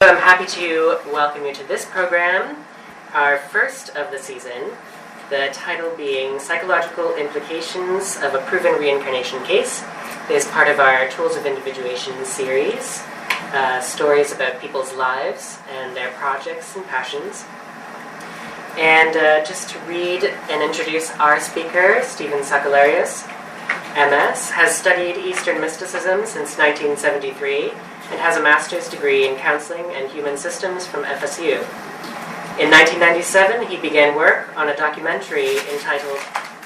I'm happy to welcome you to this program, our first of the season, the title being Psychological Implications of a Proven Reincarnation Case. It is part of our Tools of Individuation series, stories about people's lives and their projects and passions. And just to read and introduce our speaker, Stephen Sakellarios, MS, has studied Eastern mysticism since 1973 and has a master's degree in counseling and human systems from FSU. In 1997, he began work on a documentary entitled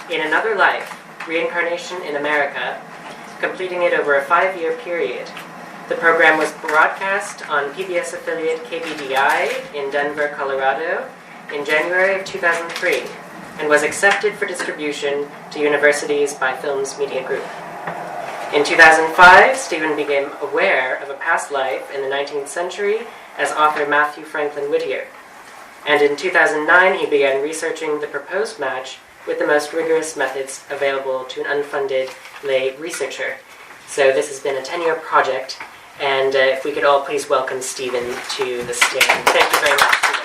In Another Life, Reincarnation in America, completing it over a 5-year period. The program was broadcast on PBS affiliate KBDI in Denver, Colorado in January of 2003 and was accepted for distribution to universities by Films Media Group. In 2005, Stephen became aware of a past life in the 19th century as author Matthew Franklin Whittier. And in 2009, he began researching the proposed match with the most rigorous methods available to an unfunded lay researcher. So this has been a 10-year project, and if we could all please welcome Stephen to the stand. Thank you very much, Stephen.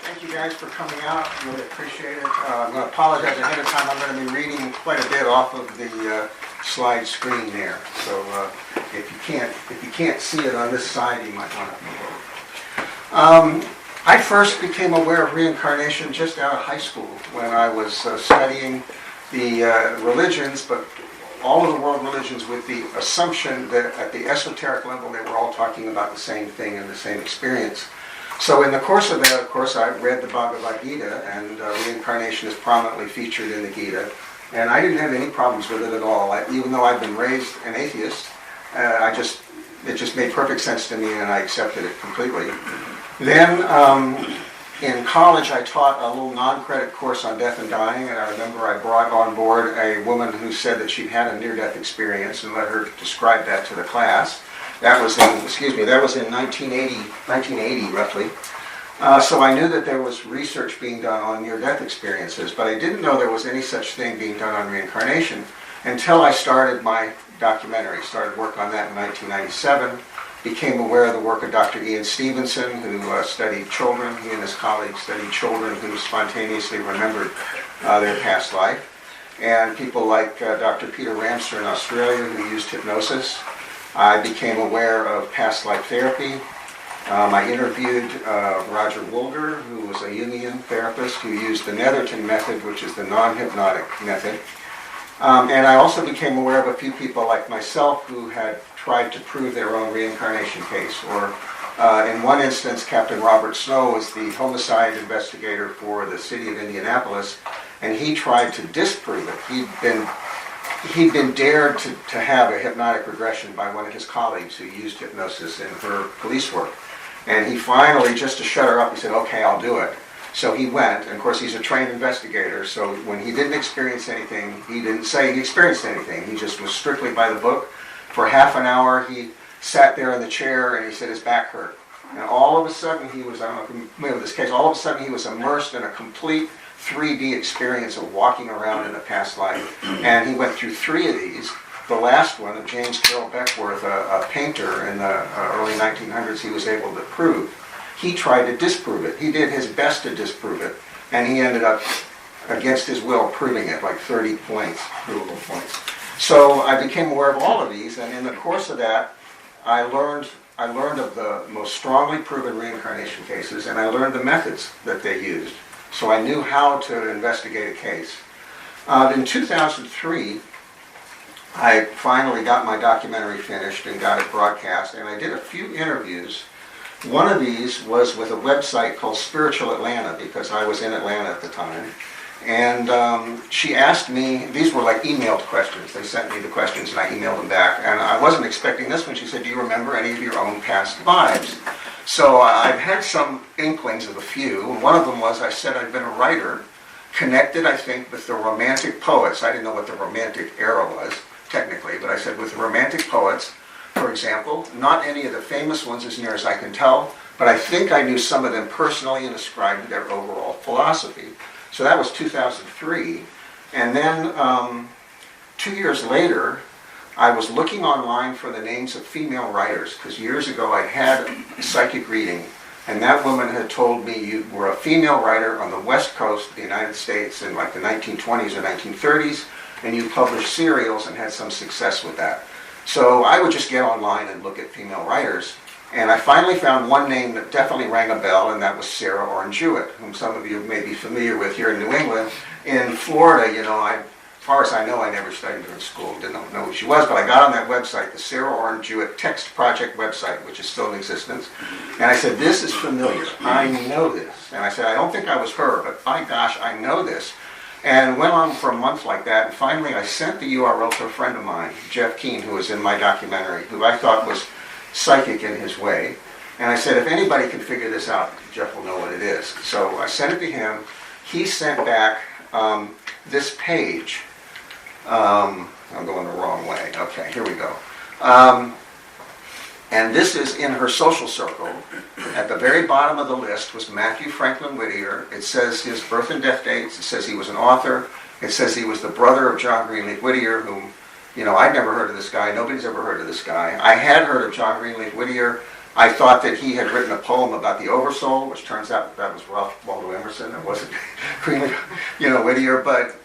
Thank you guys for coming out. Really appreciate it. I'm going to apologize ahead of time. I'm going to be reading quite a bit off of the slide screen there. So if you can't see it on this side, you might want to move over. I first became aware of reincarnation just out of high school when I was studying the religions, but all of the world religions, with the assumption that at the esoteric level they were all talking about the same thing and the same experience. So in the course of that, of course, I read the Bhagavad Gita, and reincarnation is prominently featured in the Gita. And I didn't have any problems with it at all. Even though I'd been raised an atheist, it just made perfect sense to me, and I accepted it completely. Then in college, I taught a little non-credit course on death and dying, and I remember I brought on board a woman who said that she'd had a near-death experience and let her describe that to the class. That was in 1980 roughly. So I knew that there was research being done on near-death experiences, but I didn't know there was any such thing being done on reincarnation until I started my documentary. Started work on that in 1997. Became aware of the work of Dr. Ian Stevenson, who studied children. He and his colleagues studied children who spontaneously remembered their past life. And people like Dr. Peter Ramster in Australia, who used hypnosis. I became aware of past life therapy. I interviewed Roger Woolger, who was a Jungian therapist who used the Netherton method, which is the non-hypnotic method. And I also became aware of a few people like myself who had tried to prove their own reincarnation case. Or in one instance, Captain Robert Snow was the homicide investigator for the city of Indianapolis, and he tried to disprove it. He'd been dared to have a hypnotic regression by one of his colleagues who used hypnosis in her police work. And he finally, just to shut her up, he said, okay, I'll do it. So he went, and of course he's a trained investigator, so when he didn't experience anything, he didn't say he experienced anything. He just was strictly by the book. For half an hour, he sat there in the chair, and he said his back hurt. And all of a sudden, I don't know if you're familiar with this case, all of a sudden he was immersed in a complete 3D experience of walking around in a past life. And he went through 3 of these. The last one, of James Carroll Beckworth, a painter in the early 1900s, he was able to prove. He tried to disprove it. He did his best to disprove it, and he ended up, against his will, proving it, like 30 points, provable points. So I became aware of all of these, and in the course of that, I learned of the most strongly proven reincarnation cases, and I learned the methods that they used. So I knew how to investigate a case. In 2003, I finally got my documentary finished and got it broadcast, and I did a few interviews. One of these was with a website called Spiritual Atlanta, because I was in Atlanta at the time. And she asked me, these were like emailed questions. They sent me the questions and I emailed them back. And I wasn't expecting this one. She said, do you remember any of your own past lives? So I've had some inklings of a few. And one of them was, I said I'd been a writer, connected, I think, with the Romantic poets. I didn't know what the Romantic era was, technically, but I said with the Romantic poets, for example, not any of the famous ones as near as I can tell, but I think I knew some of them personally and ascribed to their overall philosophy. So that was 2003. And then 2 years later, I was looking online for the names of female writers, because years ago I had a psychic reading, and that woman had told me you were a female writer on the west coast of the United States in like the 1920s or 1930s, and you published serials and had some success with that. So I would just get online and look at female writers, and I finally found one name that definitely rang a bell, and that was Sarah Orne Jewett, whom some of you may be familiar with here in New England. In Florida, you know, as far as I know, I never studied her in school, didn't know who she was, but I got on that website, the Sarah Orne Jewett Text Project website, which is still in existence, and I said, this is familiar, I know this. And I said, I don't think I was her, but by gosh, I know this. And went on for a month like that, and finally I sent the URL to a friend of mine, Jeff Keane, who was in my documentary, who I thought was psychic in his way. And I said, if anybody can figure this out, Jeff will know what it is. So I sent it to him. He sent back this page. I'm going the wrong way. Okay, here we go. And this is in her social circle. At the very bottom of the list was Matthew Franklin Whittier. It says his birth and death dates. It says he was an author. It says he was the brother of John Greenleaf Whittier, whom, you know, I'd never heard of this guy. Nobody's ever heard of this guy. I had heard of John Greenleaf Whittier. I thought that he had written a poem about the Oversoul, which turns out that was Ralph Waldo Emerson. It wasn't Greenleaf, Whittier, but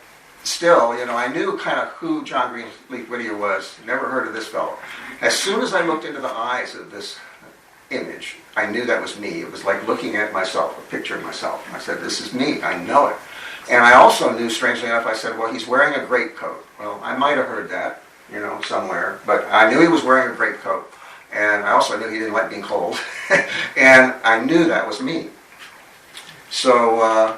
still, I knew kind of who John Greenleaf Whittier was. Never heard of this fellow. As soon as I looked into the eyes of this image, I knew that was me. It was like looking at myself, a picture of myself. I said, this is me. I know it. And I also knew, strangely enough, I said, well, he's wearing a greatcoat. Well, I might have heard that, somewhere. But I knew he was wearing a greatcoat. And I also knew he didn't like being cold. And I knew that was me. So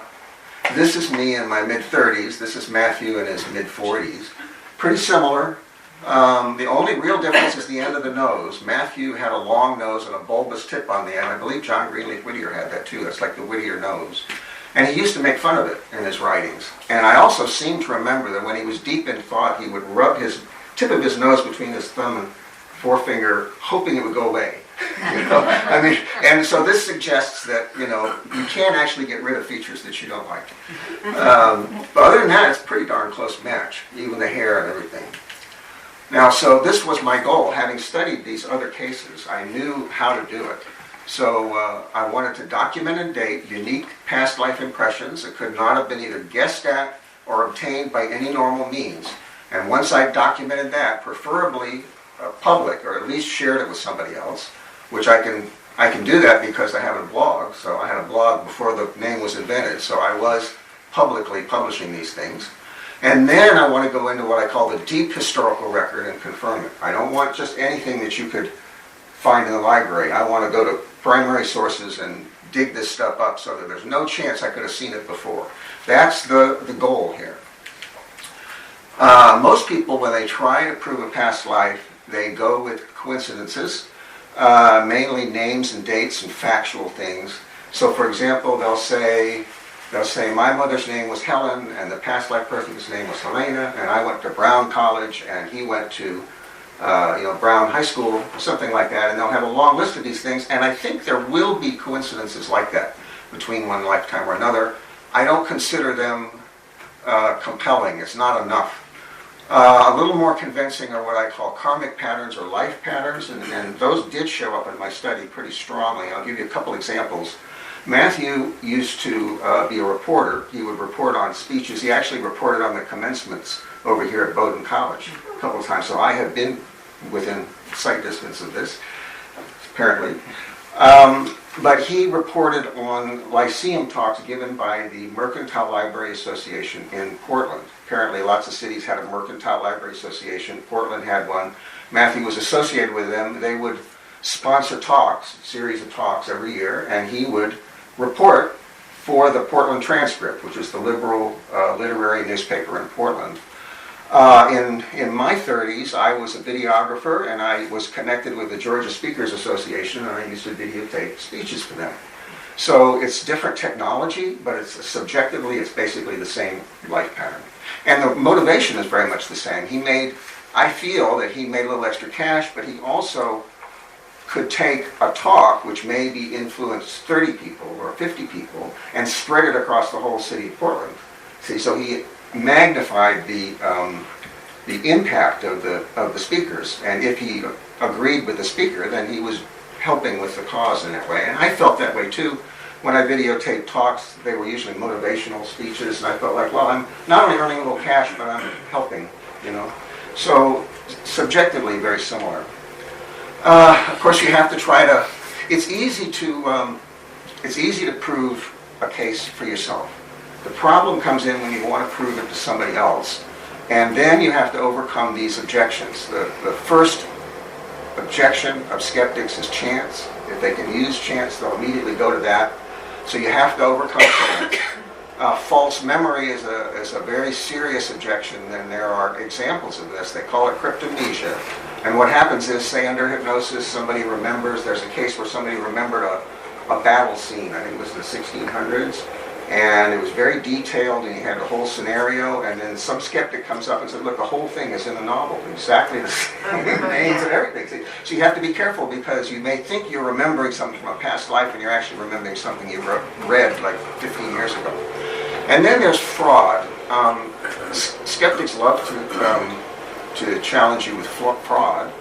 this is me in my mid-30s. This is Matthew in his mid-40s. Pretty similar. The only real difference is the end of the nose. Matthew had a long nose and a bulbous tip on the end. I believe John Greenleaf Whittier had that too. That's like the Whittier nose. And he used to make fun of it in his writings. And I also seem to remember that when he was deep in thought, he would rub his tip of his nose between his thumb and forefinger, hoping it would go away. And so this suggests that, you can't actually get rid of features that you don't like. But other than that, it's a pretty darn close match, even the hair and everything. Now, so this was my goal. Having studied these other cases, I knew how to do it. So I wanted to document and date unique past life impressions that could not have been either guessed at or obtained by any normal means. And once I documented that, preferably public, or at least shared it with somebody else, which I can do that because I have a blog. So I had a blog before the name was invented, so I was publicly publishing these things. And then I want to go into what I call the deep historical record and confirm it. I don't want just anything that you could find in the library. I want to go to primary sources and dig this stuff up so that there's no chance I could have seen it before. That's the goal here. Most people, when they try to prove a past life, they go with coincidences, mainly names and dates and factual things. So for example, they'll say, my mother's name was Helen, and the past life person's name was Helena, and I went to Brown College, and he went to Brown High School, or something like that, and they'll have a long list of these things, and I think there will be coincidences like that between one lifetime or another. I don't consider them compelling. It's not enough. A little more convincing are what I call karmic patterns or life patterns, and those did show up in my study pretty strongly. I'll give you a couple examples. Matthew used to be a reporter. He would report on speeches. He actually reported on the commencements over here at Bowdoin College a couple of times, so I have been within sight distance of this, apparently. But he reported on Lyceum talks given by the Mercantile Library Association in Portland. Apparently lots of cities had a Mercantile Library Association. Portland had one. Matthew was associated with them. They would sponsor talks, a series of talks every year, and he would report for the Portland Transcript, which is the liberal literary newspaper in Portland. In my 30s, I was a videographer, and I was connected with the Georgia Speakers Association, and I used to videotape speeches for them. So it's different technology, but subjectively, it's basically the same life pattern. And the motivation is very much the same. I feel that he made a little extra cash, but he also could take a talk, which maybe influenced 30 people or 50 people, and spread it across the whole city of Portland. See, so he magnified the the impact of the speakers. And if he agreed with the speaker, then he was helping with the cause in that way. And I felt that way too. When I videotaped talks, they were usually motivational speeches, and I felt like, well, I'm not only earning a little cash, but I'm helping, you know. So subjectively, very similar. Of course, you have to try to. It's easy to prove a case for yourself. The problem comes in when you want to prove it to somebody else, and then you have to overcome these objections. The first objection of skeptics is chance. If they can use chance, they'll immediately go to that. So you have to overcome chance. False memory is a very serious objection, and there are examples of this. They call it cryptomnesia. And what happens is, say under hypnosis, somebody remembers, there's a case where somebody remembered a battle scene, I think it was in the 1600s, and it was very detailed, and you had the whole scenario, and then some skeptic comes up and says, look, the whole thing is in the novel, exactly the same names and everything. So you have to be careful, because you may think you're remembering something from a past life, and you're actually remembering something you read like 15 years ago. And then there's fraud. Skeptics love to challenge you with fraud,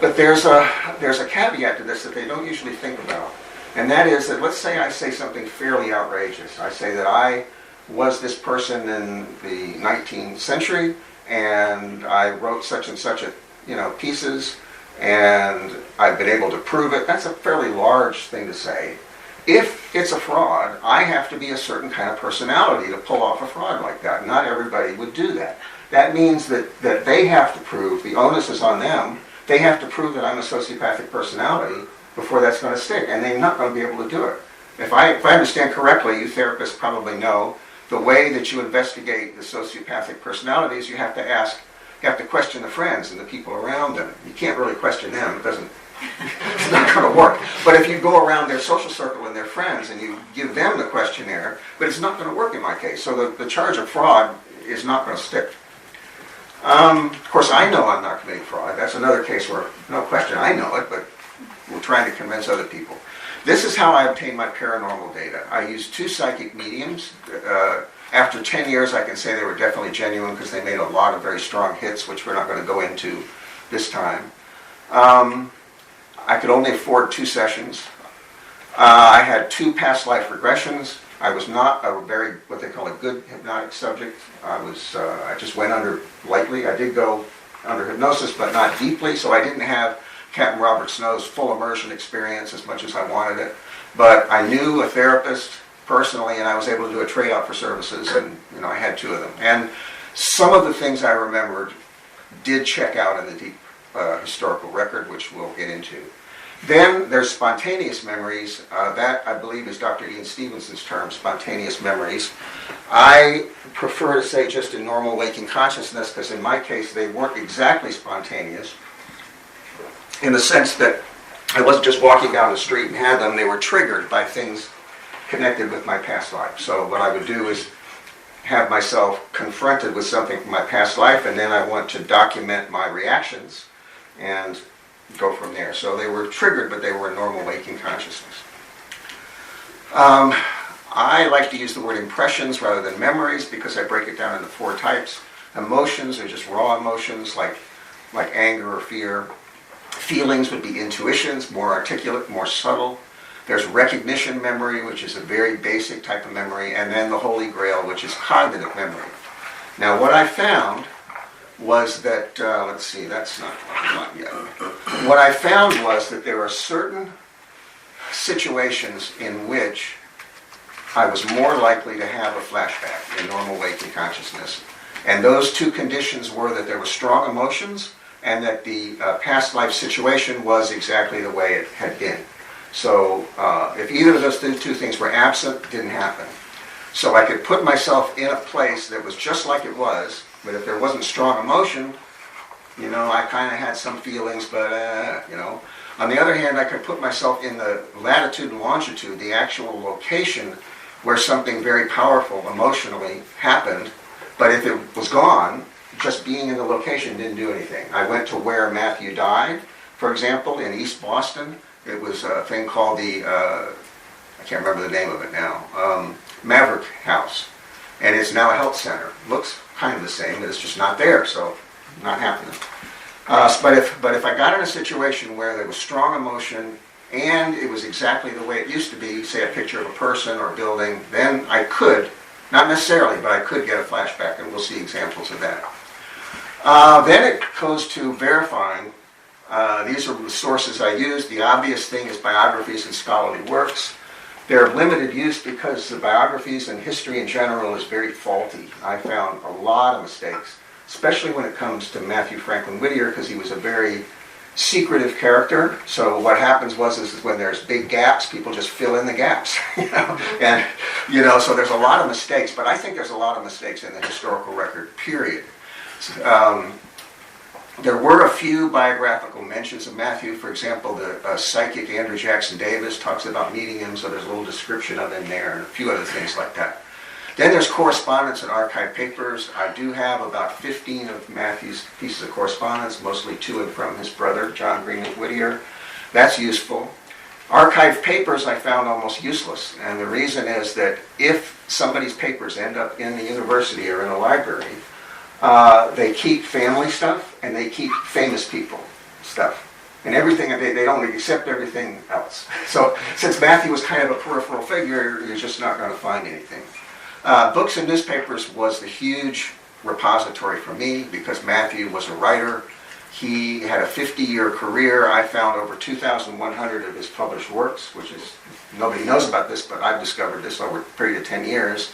but there's a caveat to this that they don't usually think about. And that is that, let's say I say something fairly outrageous. I say that I was this person in the 19th century, and I wrote such and such pieces, and I've been able to prove it. That's a fairly large thing to say. If it's a fraud, I have to be a certain kind of personality to pull off a fraud like that. Not everybody would do that. That means that they have to prove, the onus is on them, they have to prove that I'm a sociopathic personality before that's going to stick, and they're not going to be able to do it. If I understand correctly, you therapists probably know, the way that you investigate the sociopathic personalities, you have to question the friends and the people around them. You can't really question them, it's not going to work. But if you go around their social circle and their friends and you give them the questionnaire, but it's not going to work in my case. So the charge of fraud is not going to stick. Of course, I know I'm not committing fraud. That's another case where, no question, I know it, but we're trying to convince other people. This is how I obtained my paranormal data. I used 2 psychic mediums. After 10 years, I can say they were definitely genuine because they made a lot of very strong hits, which we're not going to go into this time. I could only afford 2 sessions. I had 2 past life regressions. I was not a very, what they call a good hypnotic subject. I just went under lightly. I did go under hypnosis, but not deeply, so I didn't have Captain Robert Snow's full immersion experience as much as I wanted it. But I knew a therapist personally, and I was able to do a trade-out for services, and I had 2 of them. And some of the things I remembered did check out in the deep historical record, which we'll get into. Then there's spontaneous memories. That, I believe, is Dr. Ian Stevenson's term, spontaneous memories. I prefer to say just in normal waking consciousness, because in my case they weren't exactly spontaneous, in the sense that I wasn't just walking down the street and had them. They were triggered by things connected with my past life. So what I would do is have myself confronted with something from my past life, and then I want to document my reactions and go from there. So they were triggered, but they were in normal waking consciousness. I like to use the word impressions rather than memories because I break it down into 4 types. Emotions are just raw emotions like anger or fear. Feelings would be intuitions, more articulate, more subtle. There's recognition memory, which is a very basic type of memory, and then the Holy Grail, which is cognitive memory. Now, what I found was that, let's see, that's not yet. What I found was that there are certain situations in which I was more likely to have a flashback in normal waking consciousness. And those 2 conditions were that there were strong emotions and that the past life situation was exactly the way it had been. So if either of those 2 things were absent, it didn't happen. So I could put myself in a place that was just like it was, but if there wasn't strong emotion, I kind of had some feelings, but, On the other hand, I could put myself in the latitude and longitude, the actual location where something very powerful emotionally happened, but if it was gone, just being in the location didn't do anything. I went to where Matthew died, for example, in East Boston. It was a thing called the, I can't remember the name of it now, Maverick House. And it's now a health center. Looks kind of the same, but it's just not there. So not happening. But if I got in a situation where there was strong emotion and it was exactly the way it used to be, say a picture of a person or a building, then I could, not necessarily, but I could get a flashback, and we'll see examples of that. Then it goes to verifying. These are the sources I use. The obvious thing is biographies and scholarly works. They're of limited use because the biographies and history in general is very faulty. I found a lot of mistakes, especially when it comes to Matthew Franklin Whittier, because he was a very secretive character. So what happens is when there's big gaps, people just fill in the gaps. And so there's a lot of mistakes, but I think there's a lot of mistakes in the historical record, period. There were a few biographical mentions of Matthew. For example, the psychic Andrew Jackson Davis talks about meeting him, so there's a little description of him there, and a few other things like that. Then there's correspondence and archive papers. I do have about 15 of Matthew's pieces of correspondence, mostly to and from his brother, John Greenleaf Whittier. That's useful. Archive papers I found almost useless, and the reason is that if somebody's papers end up in the university or in a library, they keep family stuff and they keep famous people stuff. And everything, they don't accept everything else. So since Matthew was kind of a peripheral figure, you're just not going to find anything. Books and newspapers was the huge repository for me because Matthew was a writer. He had a 50-year career. I found over 2,100 of his published works, which is, nobody knows about this, but I've discovered this over a period of 10 years.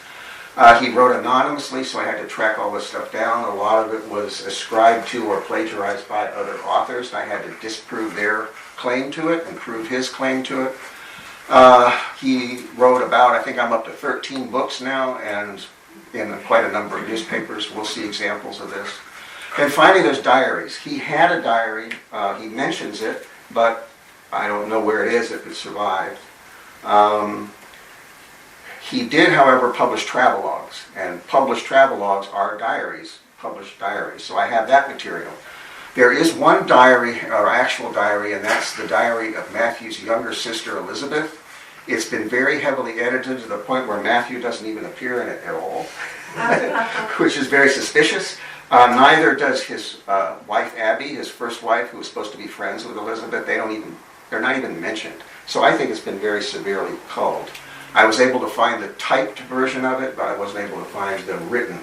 He wrote anonymously, so I had to track all this stuff down. A lot of it was ascribed to or plagiarized by other authors. I had to disprove their claim to it and prove his claim to it. He wrote about, I think I'm up to 13 books now, and in quite a number of newspapers. We'll see examples of this. And finally, there's diaries. He had a diary. He mentions it, but I don't know where it is, if it survived. He did, however, publish travelogues, and published travelogues are diaries, published diaries. So I have that material. There is one diary, or actual diary, and that's the diary of Matthew's younger sister, Elizabeth. It's been very heavily edited to the point where Matthew doesn't even appear in it at all, which is very suspicious. Neither does his wife, Abby, his first wife, who was supposed to be friends with Elizabeth. They're not even mentioned. So I think it's been very severely culled. I was able to find the typed version of it, but I wasn't able to find the written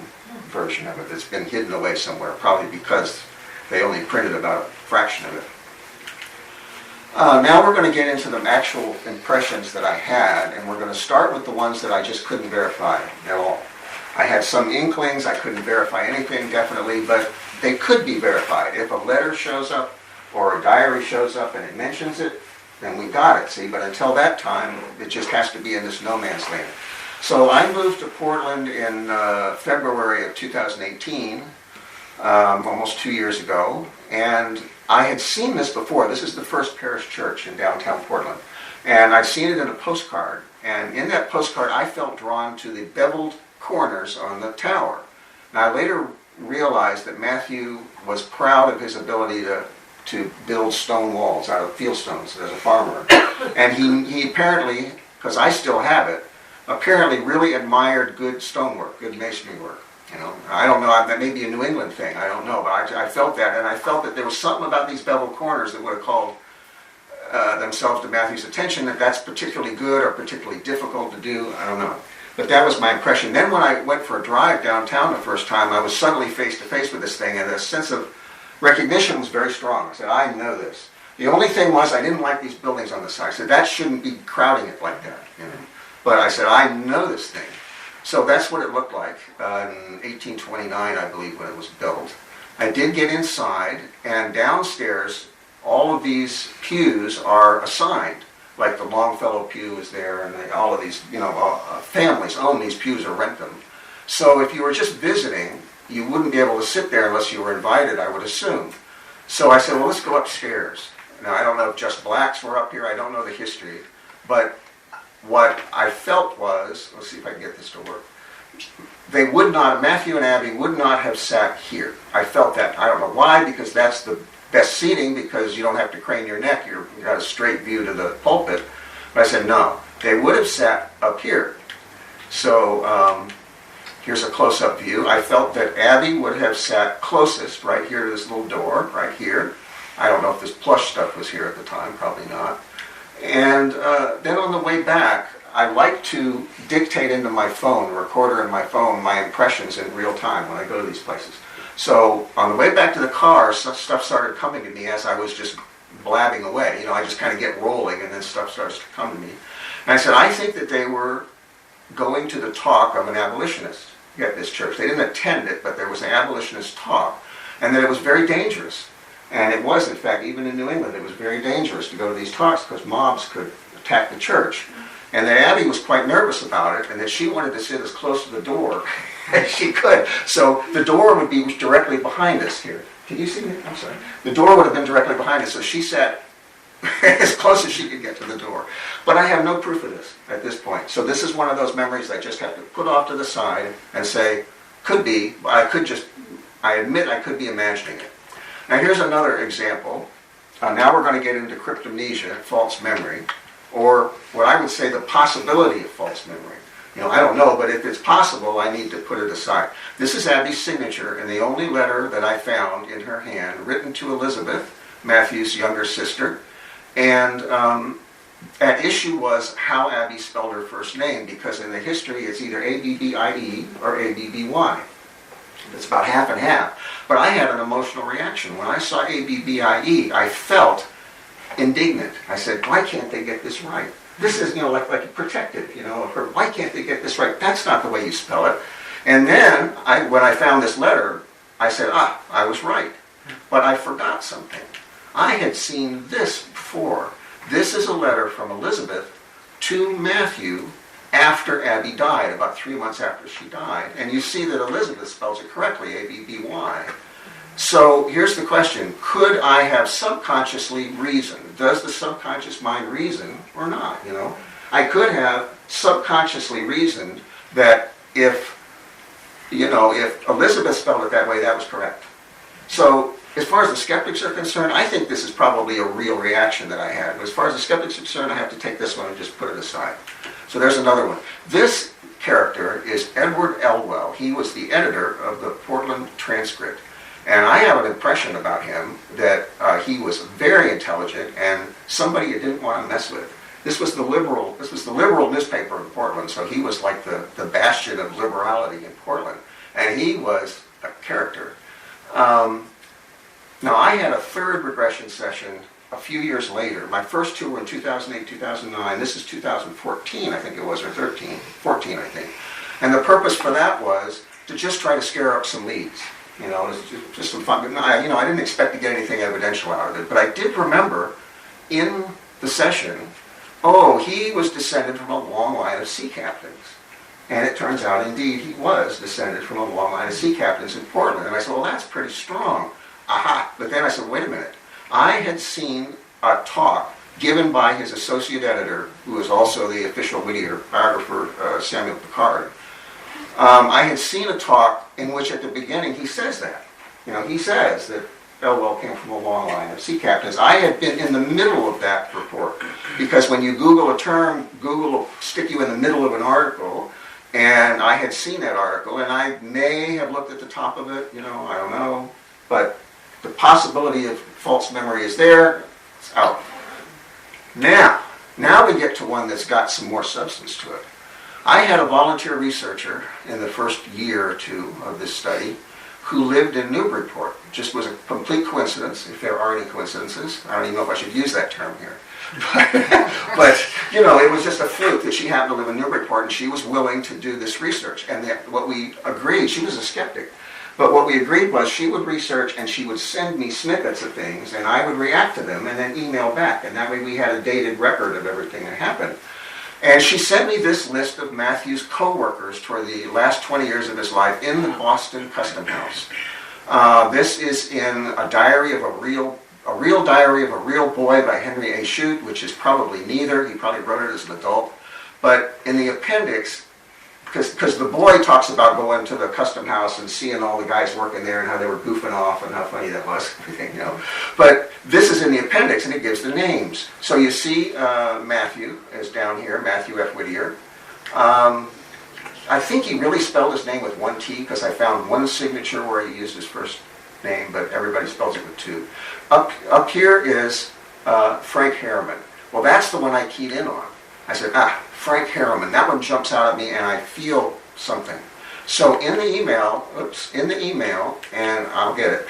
version of it. It's been hidden away somewhere, probably because they only printed about a fraction of it. Now we're going to get into the actual impressions that I had, and we're going to start with the ones that I just couldn't verify at all. I had some inklings. I couldn't verify anything, definitely, but they could be verified. If a letter shows up or a diary shows up and it mentions it, then we got it, see? But until that time, it just has to be in this no man's land. So I moved to Portland in February of 2018, almost 2 years ago, and I had seen this before. This is the First Parish Church in downtown Portland, and I'd seen it in a postcard, and in that postcard I felt drawn to the beveled corners on the tower. Now I later realized that Matthew was proud of his ability to build stone walls out of fieldstones as a farmer. And he apparently, because I still have it, apparently really admired good stonework, good masonry work. I don't know, that may be a New England thing, I don't know, but I felt that, and I felt that there was something about these beveled corners that would have called themselves to Matthew's attention, that that's particularly good or particularly difficult to do, I don't know. But that was my impression. Then when I went for a drive downtown the first time, I was suddenly face to face with this thing, and the sense of recognition was very strong. I said, I know this. The only thing was I didn't like these buildings on the side. I said, that shouldn't be crowding it like that. But I said, I know this thing. So that's what it looked like in 1829, I believe, when it was built. I did get inside, and downstairs, all of these pews are assigned. Like the Longfellow pew is there, and all of these, families own these pews or rent them. So if you were just visiting, you wouldn't be able to sit there unless you were invited, I would assume. So I said, well, let's go upstairs. Now, I don't know if just blacks were up here. I don't know the history. But what I felt was, let's see if I can get this to work. They would not, Matthew and Abby would not have sat here. I felt that. I don't know why, because that's the best seating, because you don't have to crane your neck. You got a straight view to the pulpit. But I said, no. They would have sat up here. So Here's a close-up view. I felt that Abby would have sat closest right here to this little door, right here. I don't know if this plush stuff was here at the time, probably not. And then on the way back, I like to dictate into my phone, recorder in my phone, my impressions in real time when I go to these places. So on the way back to the car, some stuff started coming to me as I was just blabbing away. You know, I just kind of get rolling and then stuff starts to come to me. And I said, I think that they were going to the talk of an abolitionist at this church. They didn't attend it, but there was an abolitionist talk, and that it was very dangerous. And it was, in fact, even in New England, it was very dangerous to go to these talks because mobs could attack the church. And that Abby was quite nervous about it, and that she wanted to sit as close to the door as she could. So the door would be directly behind us here. Can you see me? I'm sorry. The door would have been directly behind us, so she sat as close as she could get to the door. But I have no proof of this at this point. So this is one of those memories I just have to put off to the side and say, could be, I admit I could be imagining it. Now here's another example. Now we're going to get into cryptomnesia, false memory, or what I would say the possibility of false memory. You know, I don't know, but if it's possible, I need to put it aside. This is Abby's signature in the only letter that I found in her hand, written to Elizabeth, Matthew's younger sister. And at issue was how Abby spelled her first name, because in the history it's either A-B-B-I-E or A-B-B-Y. It's about half and half. But I had an emotional reaction. When I saw A-B-B-I-E, I felt indignant. I said, why can't they get this right? This is, you know, like protective, you know, why can't they get this right? That's not the way you spell it. And then, when I found this letter, I said, I was right. But I forgot something. I had seen this before. This is a letter from Elizabeth to Matthew after Abby died, about 3 months after she died. And you see that Elizabeth spells it correctly, A-B-B-Y. So here's the question. Could I have subconsciously reasoned? Does the subconscious mind reason or not? You know, I could have subconsciously reasoned that if Elizabeth spelled it that way, that was correct. So as far as the skeptics are concerned, I think this is probably a real reaction that I had. But as far as the skeptics are concerned, I have to take this one and just put it aside. So there's another one. This character is Edward Elwell. He was the editor of the Portland Transcript. And I have an impression about him that he was very intelligent and somebody you didn't want to mess with. This was the liberal newspaper in Portland, so he was like the bastion of liberality in Portland. And he was a character. Now, I had a third regression session a few years later. My first two were in 2008, 2009. This is 2014, I think it was, or 14, I think. And the purpose for that was to just try to scare up some leads. You know, it was just some fun. I didn't expect to get anything evidential out of it. But I did remember in the session, he was descended from a long line of sea captains. And it turns out, indeed, he was descended from a long line of sea captains in Portland. And I said, well, that's pretty strong. Aha. But then I said, wait a minute. I had seen a talk given by his associate editor, who is also the official Whittier biographer, Samuel Picard. I had seen a talk in which at the beginning he says that. You know, he says that Elwell came from a long line of sea captains. I had been in the middle of that report, because when you Google a term, Google will stick you in the middle of an article, and I had seen that article, and I may have looked at the top of it, I don't know, but the possibility of false memory is there, it's out. Now we get to one that's got some more substance to it. I had a volunteer researcher in the first year or two of this study who lived in Newburyport. It just was a complete coincidence, if there are any coincidences. I don't even know if I should use that term here. But it was just a fluke that she happened to live in Newburyport, and she was willing to do this research. And what we agreed, she was a skeptic, but what we agreed was she would research and she would send me snippets of things, and I would react to them and then email back. And that way we had a dated record of everything that happened. And she sent me this list of Matthew's co-workers toward the last 20 years of his life in the Boston Custom House. This is in a diary of a real diary of a real boy by Henry A. Shute, which is probably neither. He probably wrote it as an adult. But in the appendix, because the boy talks about going to the custom house and seeing all the guys working there and how they were goofing off and how funny that was, But this is in the appendix, and it gives the names. So you see Matthew is down here, Matthew F. Whittier. I think he really spelled his name with one T, because I found one signature where he used his first name, but everybody spells it with two. Up here is Frank Harriman. Well, that's the one I keyed in on. I said, Frank Harriman. That one jumps out at me, and I feel something. So in the email, and I'll get it.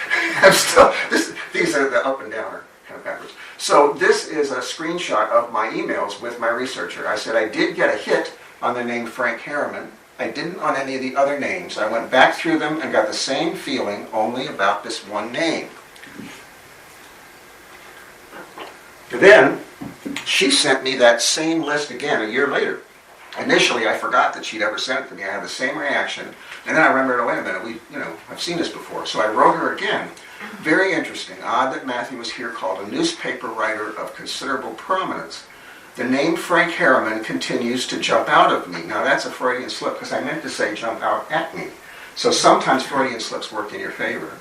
These are the up and down are kind of backwards. So this is a screenshot of my emails with my researcher. I said I did get a hit on the name Frank Harriman. I didn't on any of the other names. I went back through them and got the same feeling only about this one name. Then she sent me that same list again a year later. Initially, I forgot that she'd ever sent it to me. I had the same reaction, and then I remembered, oh, wait a minute, I've seen this before. So I wrote her again. Very interesting. Odd that Matthew was here called a newspaper writer of considerable prominence. The name Frank Harriman continues to jump out of me. Now, that's a Freudian slip, because I meant to say jump out at me. So sometimes Freudian slips work in your favor.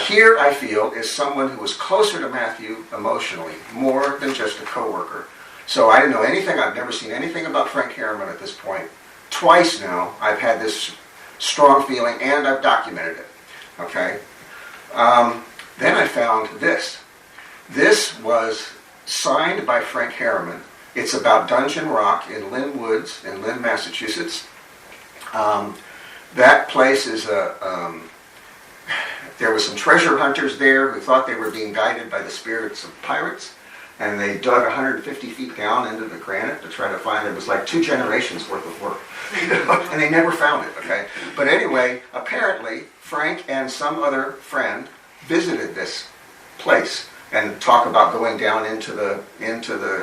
Here, I feel, is someone who was closer to Matthew emotionally, more than just a coworker. So I didn't know anything. I've never seen anything about Frank Harriman at this point. Twice now, I've had this strong feeling, and I've documented it. Okay? Then I found this. This was signed by Frank Harriman. It's about Dungeon Rock in Lynn Woods in Lynn, Massachusetts. That place is there were some treasure hunters there who thought they were being guided by the spirits of pirates, and they dug 150 feet down into the granite to try to find it. It was like 2 generations worth of work. And they never found it, okay? But anyway, apparently, Frank and some other friend visited this place and talk about going down into the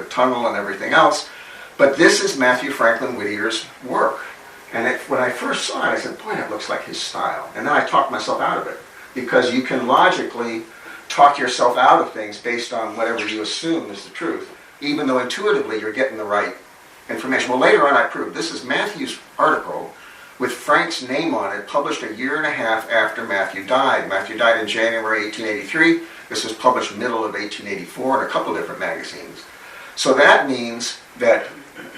tunnel and everything else. But this is Matthew Franklin Whittier's work. And when I first saw it, I said, boy, that looks like his style. And then I talked myself out of it, because you can logically talk yourself out of things based on whatever you assume is the truth, even though intuitively you're getting the right information. Well, later on I proved this is Matthew's article with Frank's name on it, published a year and a half after Matthew died. Matthew died in January 1883. This was published middle of 1884 in a couple different magazines. So that means that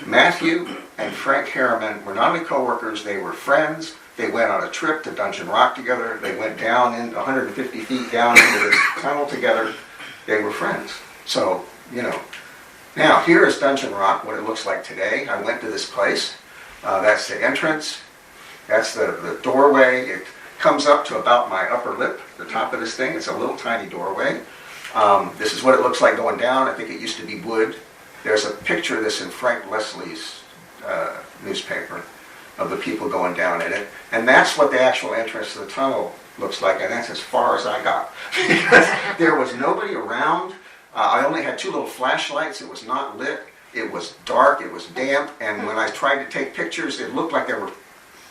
Matthew and Frank Harriman were not only co-workers, they were friends. They went on a trip to Dungeon Rock together. They went down in 150 feet down into the tunnel together. They were friends. So, Now, here is Dungeon Rock, what it looks like today. I went to this place. That's the entrance. That's the doorway. It comes up to about my upper lip, the top of this thing. It's a little tiny doorway. This is what it looks like going down. I think it used to be wood. There's a picture of this in Frank Leslie's newspaper of the people going down in it. And that's what the actual entrance to the tunnel looks like, and that's as far as I got. Because there was nobody around. I only had 2 little flashlights. It was not lit. It was dark. It was damp. And when I tried to take pictures, it looked like there were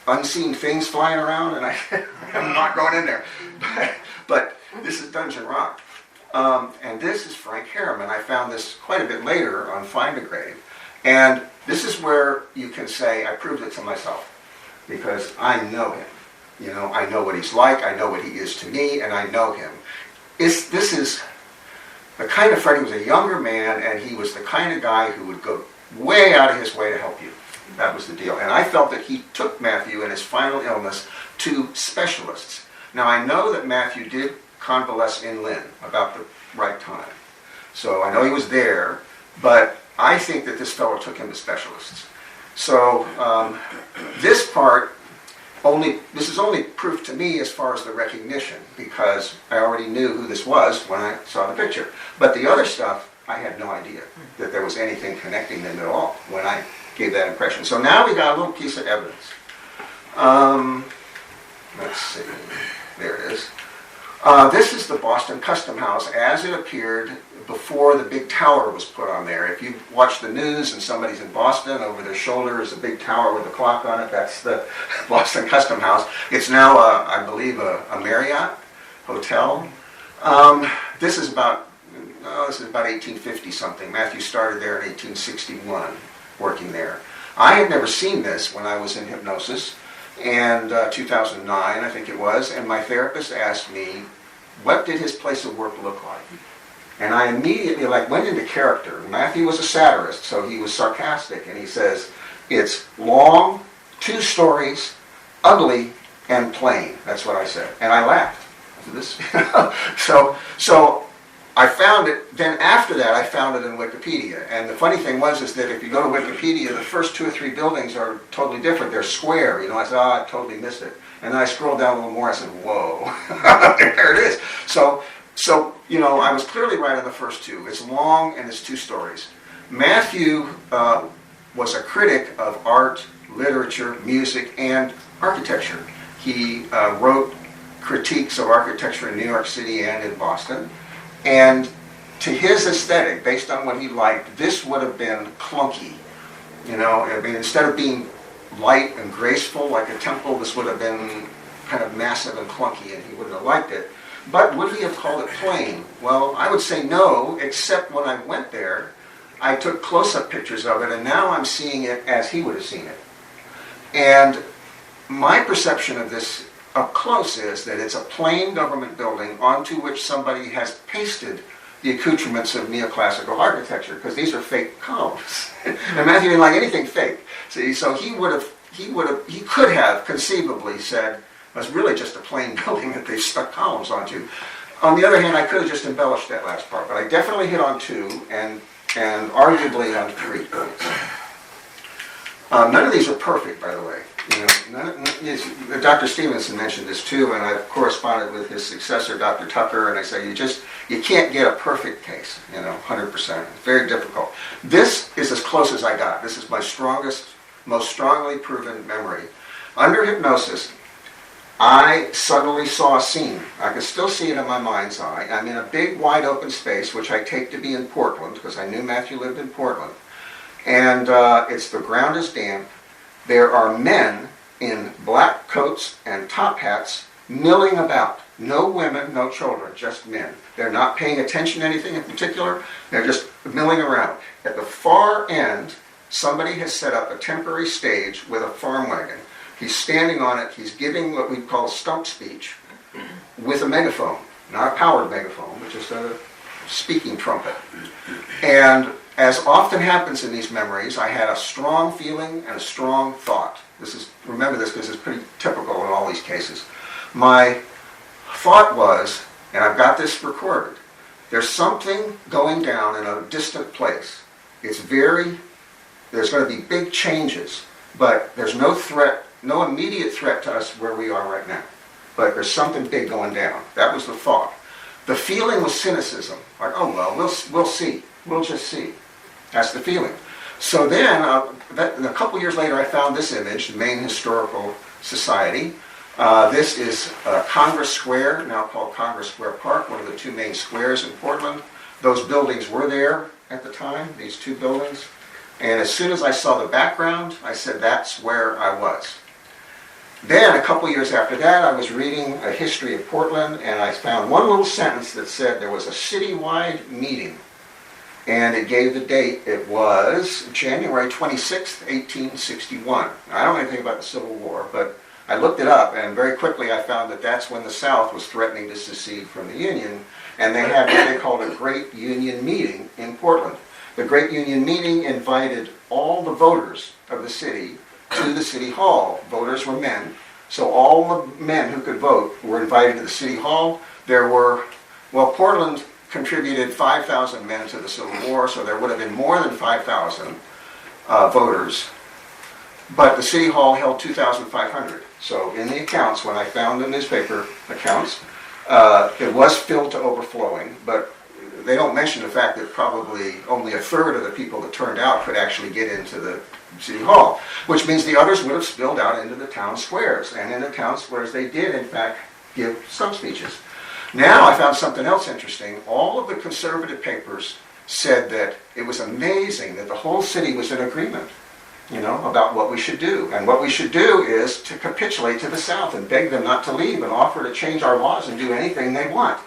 unseen things flying around, and I'm not going in there. But this is Dungeon Rock. And this is Frank Harriman. I found this quite a bit later on Find a Grave. And this is where you can say, I proved it to myself, because I know him. I know what he's like, I know what he is to me, and I know him. This is the kind of friend. He was a younger man, and he was the kind of guy who would go way out of his way to help you. That was the deal. And I felt that he took Matthew in his final illness to specialists. Now, I know that Matthew did convalesce in Lynn about the right time. So I know he was there, but I think that this fellow took him to specialists. So this is only proof to me as far as the recognition, because I already knew who this was when I saw the picture. But the other stuff, I had no idea that there was anything connecting them at all when I gave that impression. So now we got a little piece of evidence. Let's see. There it is. This is the Boston Custom House as it appeared before the big tower was put on there. If you watch the news and somebody's in Boston, over their shoulder is a big tower with a clock on it. That's the Boston Custom House. It's now, I believe, a Marriott hotel. This is about 1850 something. Matthew started there in 1861, working there. I had never seen this when I was in hypnosis, and 2009, I think it was, and my therapist asked me, what did his place of work look like? And I immediately went into character. Matthew was a satirist, so he was sarcastic, and he says, it's long, 2 stories, ugly and plain. That's what I said. And I laughed. So I found it, then after that I found it in Wikipedia. And the funny thing is that if you go to Wikipedia, the first 2 or 3 buildings are totally different. They're square. I said, I totally missed it. And then I scrolled down a little more, I said, whoa, there it is. So I was clearly right on the first 2. It's long and it's 2 stories. Matthew was a critic of art, literature, music, and architecture. He wrote critiques of architecture in New York City and in Boston. And to his aesthetic, based on what he liked, this would have been clunky. Instead of being light and graceful like a temple, this would have been kind of massive and clunky, and he wouldn't have liked it. But would he have called it plain? Well, I would say no, except when I went there, I took close-up pictures of it, and now I'm seeing it as he would have seen it. And my perception of this up close is that it's a plain government building onto which somebody has pasted the accoutrements of neoclassical architecture, because these are fake columns. And Matthew didn't like anything fake. See, so he could have conceivably said, it's really just a plain building that they've stuck columns onto. On the other hand, I could have just embellished that last part, but I definitely hit on 2 and arguably on 3 points. None of these are perfect, by the way. Dr. Stevenson mentioned this too, and I've corresponded with his successor, Dr. Tucker, and I say you can't get a perfect case, 100%. It's very difficult. This is as close as I got. This is my strongest, most strongly proven memory. Under hypnosis, I suddenly saw a scene. I can still see it in my mind's eye. I'm in a big, wide open space, which I take to be in Portland, because I knew Matthew lived in Portland. And the ground is damp. There are men in black coats and top hats milling about. No women, no children, just men. They're not paying attention to anything in particular. They're just milling around. At the far end, somebody has set up a temporary stage with a farm wagon. He's standing on it. He's giving what we call a stump speech with a megaphone. Not a powered megaphone, but just a speaking trumpet. And as often happens in these memories, I had a strong feeling and a strong thought. Remember this because it's pretty typical in all these cases. My thought was, and I've got this recorded, there's something going down in a distant place. There's going to be big changes, but there's no threat, no immediate threat to us where we are right now. But there's something big going down. That was the thought. The feeling was cynicism. Like, oh well, we'll see. We'll just see. That's the feeling. So then, a couple years later, I found this image, the Maine Historical Society. This is Congress Square, now called Congress Square Park, one of the 2 main squares in Portland. Those buildings were there at the time, these 2 buildings. And as soon as I saw the background, I said, that's where I was. Then, a couple years after that, I was reading a history of Portland, and I found one little sentence that said there was a citywide meeting. And it gave the date. It was January 26th, 1861. I don't know anything about the Civil War, but I looked it up, and very quickly I found that that's when the South was threatening to secede from the Union, and they had what they called a Great Union Meeting in Portland. The Great Union Meeting invited all the voters of the city to the City Hall. Voters were men, so all the men who could vote were invited to the City Hall. Portland contributed 5,000 men to the Civil War, so there would have been more than 5,000 voters. But the City Hall held 2,500. So in the accounts, when I found the newspaper accounts, it was filled to overflowing, but they don't mention the fact that probably only a third of the people that turned out could actually get into the City Hall, which means the others would have spilled out into the town squares. And in the town squares, they did, in fact, give some speeches. Now I found something else interesting. All of the conservative papers said that it was amazing that the whole city was in agreement, about what we should do. And what we should do is to capitulate to the South and beg them not to leave and offer to change our laws and do anything they want.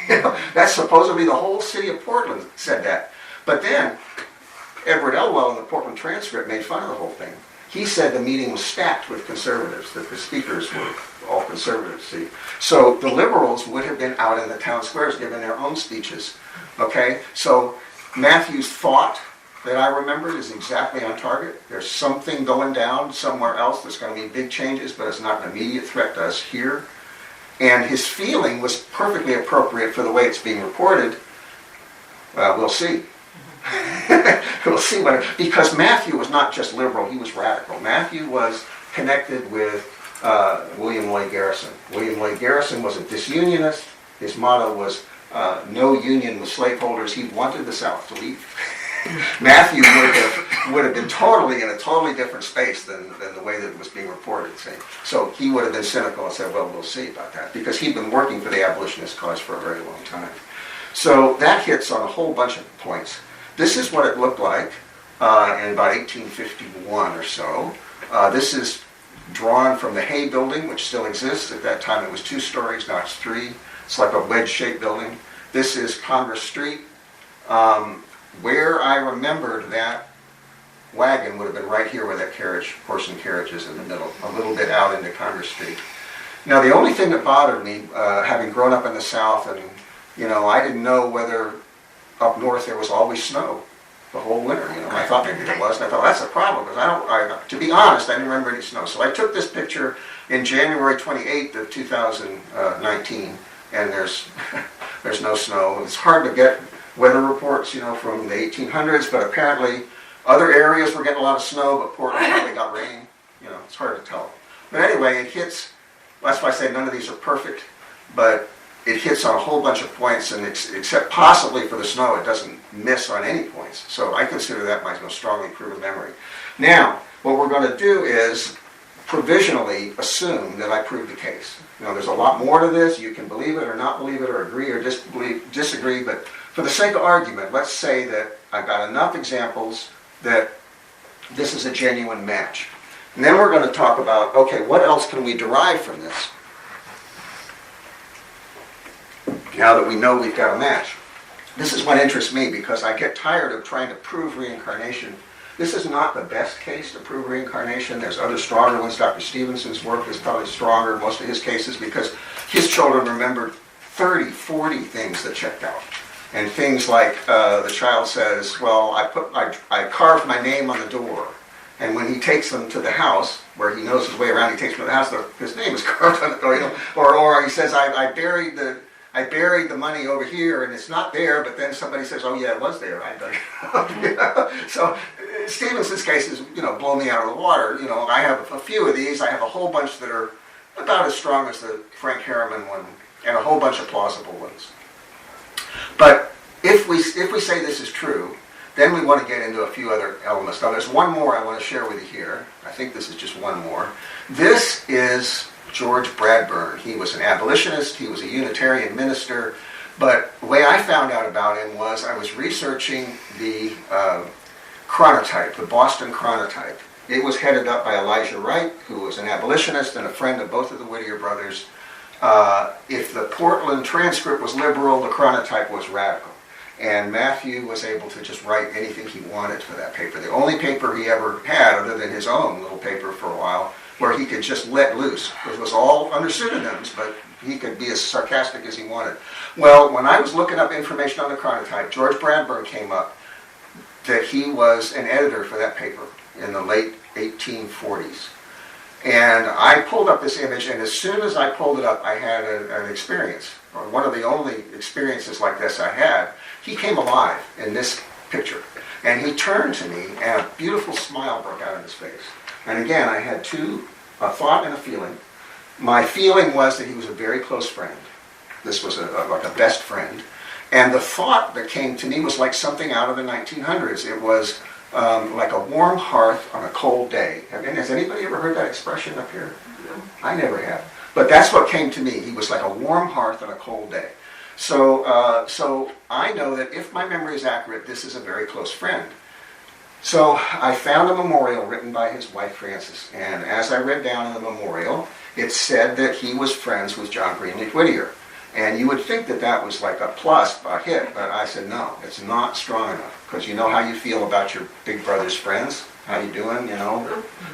That's supposedly the whole city of Portland said that. But then Edward Elwell in the Portland Transcript made fun of the whole thing. He said the meeting was stacked with conservatives, that the speakers were all conservatives, see. So the liberals would have been out in the town squares giving their own speeches, okay? So Matthew's thought that I remembered is exactly on target. There's something going down somewhere else that's going to be big changes, but it's not an immediate threat to us here. And his feeling was perfectly appropriate for the way it's being reported. We'll see. We'll see because Matthew was not just liberal, he was radical. Matthew was connected with William Lloyd Garrison. William Lloyd Garrison was a disunionist. His motto was no union with slaveholders. He wanted the South to leave. Matthew would have been totally in a totally different space than the way that it was being reported. See? So he would have been cynical and said, well, we'll see about that, because he'd been working for the abolitionist cause for a very long time. So that hits on a whole bunch of points. This is what it looked like in about 1851 or so. This is drawn from the Hay Building, which still exists. At that time it was 2 stories, now it's 3. It's like a wedge-shaped building. This is Congress Street. Where I remembered that wagon would have been right here where that horse and carriage is in the middle, a little bit out into Congress Street. Now the only thing that bothered me, having grown up in the South, and I didn't know whether up north there was always snow the whole winter. I thought maybe there was, and I thought that's a problem, because to be honest, I didn't remember any snow. So I took this picture in January 28th of 2019, and there's no snow. It's hard to get weather reports, from the 1800s, but apparently other areas were getting a lot of snow, but Portland probably got rain. It's hard to tell. But anyway, it hits, that's why I say none of these are perfect, but it hits on a whole bunch of points, and except possibly for the snow, it doesn't miss on any points. So I consider that my most strongly proven memory. Now, what we're going to do is provisionally assume that I proved the case. There's a lot more to this. You can believe it or not believe it, or agree or disagree, but for the sake of argument, let's say that I've got enough examples that this is a genuine match. And then we're going to talk about, okay, what else can we derive from this? Now that we know we've got a match. This is what interests me, because I get tired of trying to prove reincarnation. This is not the best case to prove reincarnation. There's other stronger ones. Dr. Stevenson's work is probably stronger in most of his cases, because his children remembered 30, 40 things that checked out. And things like the child says, well, I carved my name on the door. And when he takes them to the house, where he knows his way around, he takes them to the house, his name is carved on the door. Or he says, I buried the money over here, and it's not there, but then somebody says, oh yeah, it was there. I dug it up. So Stevenson's cases, blow me out of the water. I have a few of these. I have a whole bunch that are about as strong as the Frank Harriman one, and a whole bunch of plausible ones. But if we say this is true, then we want to get into a few other elements. Now there's one more I want to share with you here. I think this is just one more. This is George Bradburn. He was an abolitionist, he was a Unitarian minister, but the way I found out about him was I was researching the chronotype, the Boston chronotype. It was headed up by Elijah Wright, who was an abolitionist and a friend of both of the Whittier brothers. If the Portland transcript was liberal, the chronotype was radical. And Matthew was able to just write anything he wanted for that paper. The only paper he ever had, other than his own little paper for a while, where he could just let loose. It was all under pseudonyms, but he could be as sarcastic as he wanted. Well, when I was looking up information on the chronotype, George Bradburn came up that he was an editor for that paper in the late 1840s. And I pulled up this image, and as soon as I pulled it up, I had an experience, or one of the only experiences like this I had. He came alive in this picture, and he turned to me, and a beautiful smile broke out on his face. And again, I had a thought and a feeling. My feeling was that he was a very close friend. This was like a best friend. And the thought that came to me was like something out of the 1900s. It was like a warm hearth on a cold day. Has anybody ever heard that expression up here? No. I never have. But that's what came to me. He was like a warm hearth on a cold day. So I know that if my memory is accurate, this is a very close friend. So I found a memorial written by his wife, Frances. And as I read down in the memorial, it said that he was friends with John Greenleaf Whittier. And you would think that that was like a plus, a hit, but I said, no, it's not strong enough. Because you know how you feel about your big brother's friends? How you doing,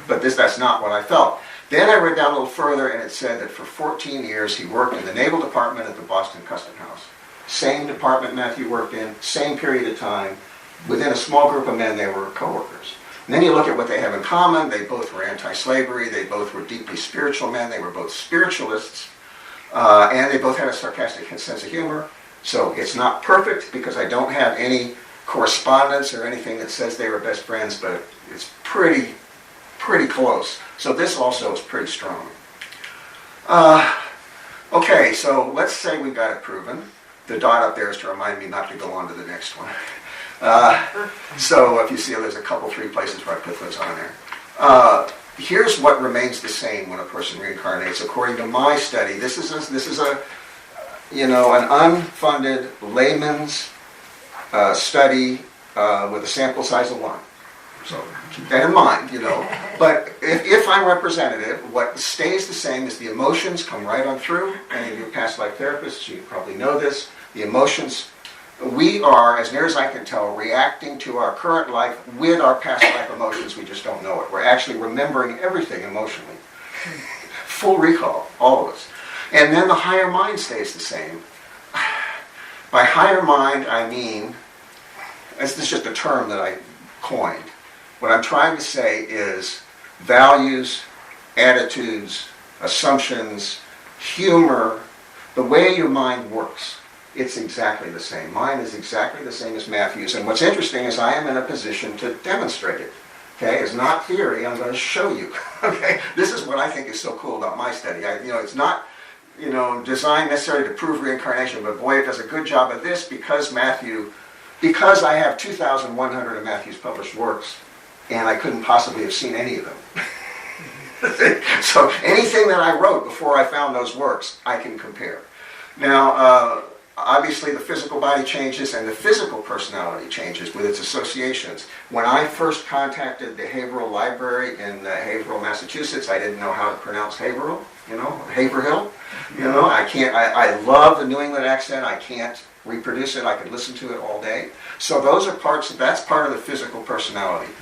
But that's not what I felt. Then I read down a little further, and it said that for 14 years he worked in the Naval Department at the Boston Custom House. Same department Matthew worked in, same period of time. within a small group of men, they were coworkers. And then you look at what they have in common. They both were anti-slavery. They both were deeply spiritual men. They were both spiritualists. And they both had a sarcastic sense of humor. So it's not perfect because I don't have any correspondence or anything that says they were best friends, but it's pretty close. So this also is pretty strong. Okay, so let's say we got it proven. The dot up there is to remind me not to go on to the next one. So if you see, there's a couple, 3 places where I put those on there. Here's what remains the same when a person reincarnates. According to my study, this is an unfunded layman's study with a sample size of 1. So keep that in mind, But if I'm representative, what stays the same is the emotions come right on through. Any of you past life therapists, you probably know this. The emotions, we are, as near as I can tell, reacting to our current life with our past life emotions. We just don't know it. We're actually remembering everything emotionally. Full recall, all of us. And then the higher mind stays the same. By higher mind, I mean, this is just a term that I coined. What I'm trying to say is values, attitudes, assumptions, humor, the way your mind works. It's exactly the same. Mine is exactly the same as Matthew's. And what's interesting is I am in a position to demonstrate it. Okay, it's not theory. I'm going to show you. Okay, this is what I think is so cool about my study. It's not, designed necessarily to prove reincarnation, but boy, it does a good job of this because I have 2,100 of Matthew's published works, and I couldn't possibly have seen any of them. So anything that I wrote before I found those works, I can compare. Now, obviously the physical body changes and the physical personality changes with its associations. When I first contacted the Haverhill Library in Haverhill, Massachusetts, I didn't know how to pronounce Haverhill, Haverhill. I love the New England accent. I can't reproduce it. I could listen to it all day. So that's part of the physical personality.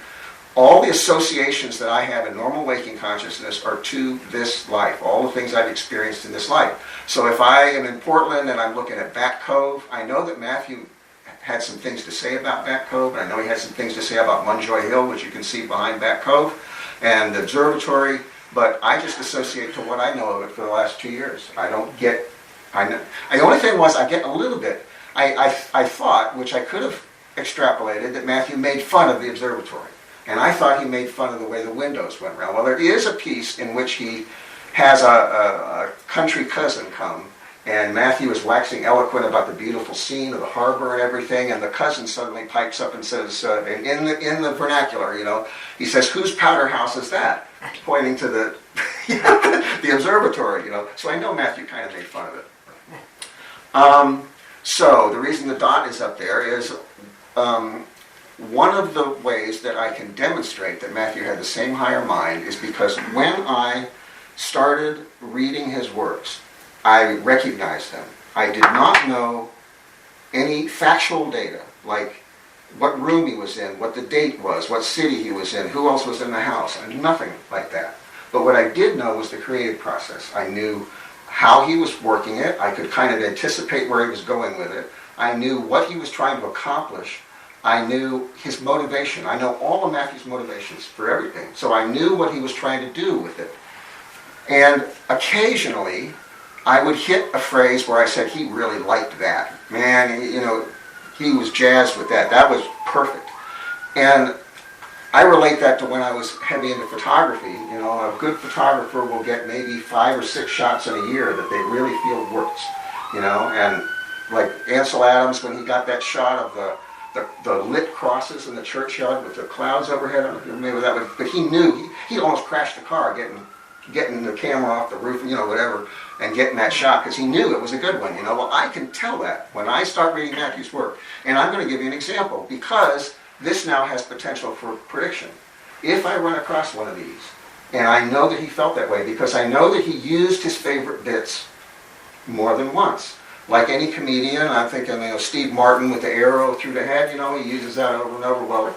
All the associations that I have in normal waking consciousness are to this life, all the things I've experienced in this life. So if I am in Portland and I'm looking at Back Cove, I know that Matthew had some things to say about Back Cove, and I know he had some things to say about Munjoy Hill, which you can see behind Back Cove, and the observatory, but I just associate to what I know of it for the last 2 years. The only thing was I get a little bit. I thought, which I could have extrapolated, that Matthew made fun of the observatory. And I thought he made fun of the way the windows went around. Well, there is a piece in which he has a country cousin come, and Matthew is waxing eloquent about the beautiful scene of the harbor and everything, and the cousin suddenly pipes up and says, in the vernacular, he says, "Whose powder house is that?" Pointing to the the observatory, So I know Matthew kind of made fun of it. So the reason the dot is up there is one of the ways that I can demonstrate that Matthew had the same higher mind is because when I started reading his works, I recognized them. I did not know any factual data, like what room he was in, what the date was, what city he was in, who else was in the house, and nothing like that. But what I did know was the creative process. I knew how he was working it. I could kind of anticipate where he was going with it. I knew what he was trying to accomplish. I knew his motivation. I know all of Matthew's motivations for everything. So I knew what he was trying to do with it. And occasionally, I would hit a phrase where I said, he really liked that. Man, he was jazzed with that. That was perfect. And I relate that to when I was heavy into photography. A good photographer will get maybe 5 or 6 shots in a year that they really feel works. And like Ansel Adams, when he got that shot of the lit crosses in the churchyard with the clouds overhead. I don't know if you remember that one, but he knew he almost crashed the car getting the camera off the roof, whatever, and getting that shot because he knew it was a good one. Well, I can tell that when I start reading Matthew's work, and I'm going to give you an example because this now has potential for prediction. If I run across one of these, and I know that he felt that way because I know that he used his favorite bits more than once. Like any comedian, I'm thinking, Steve Martin with the arrow through the head, he uses that over and over. Well,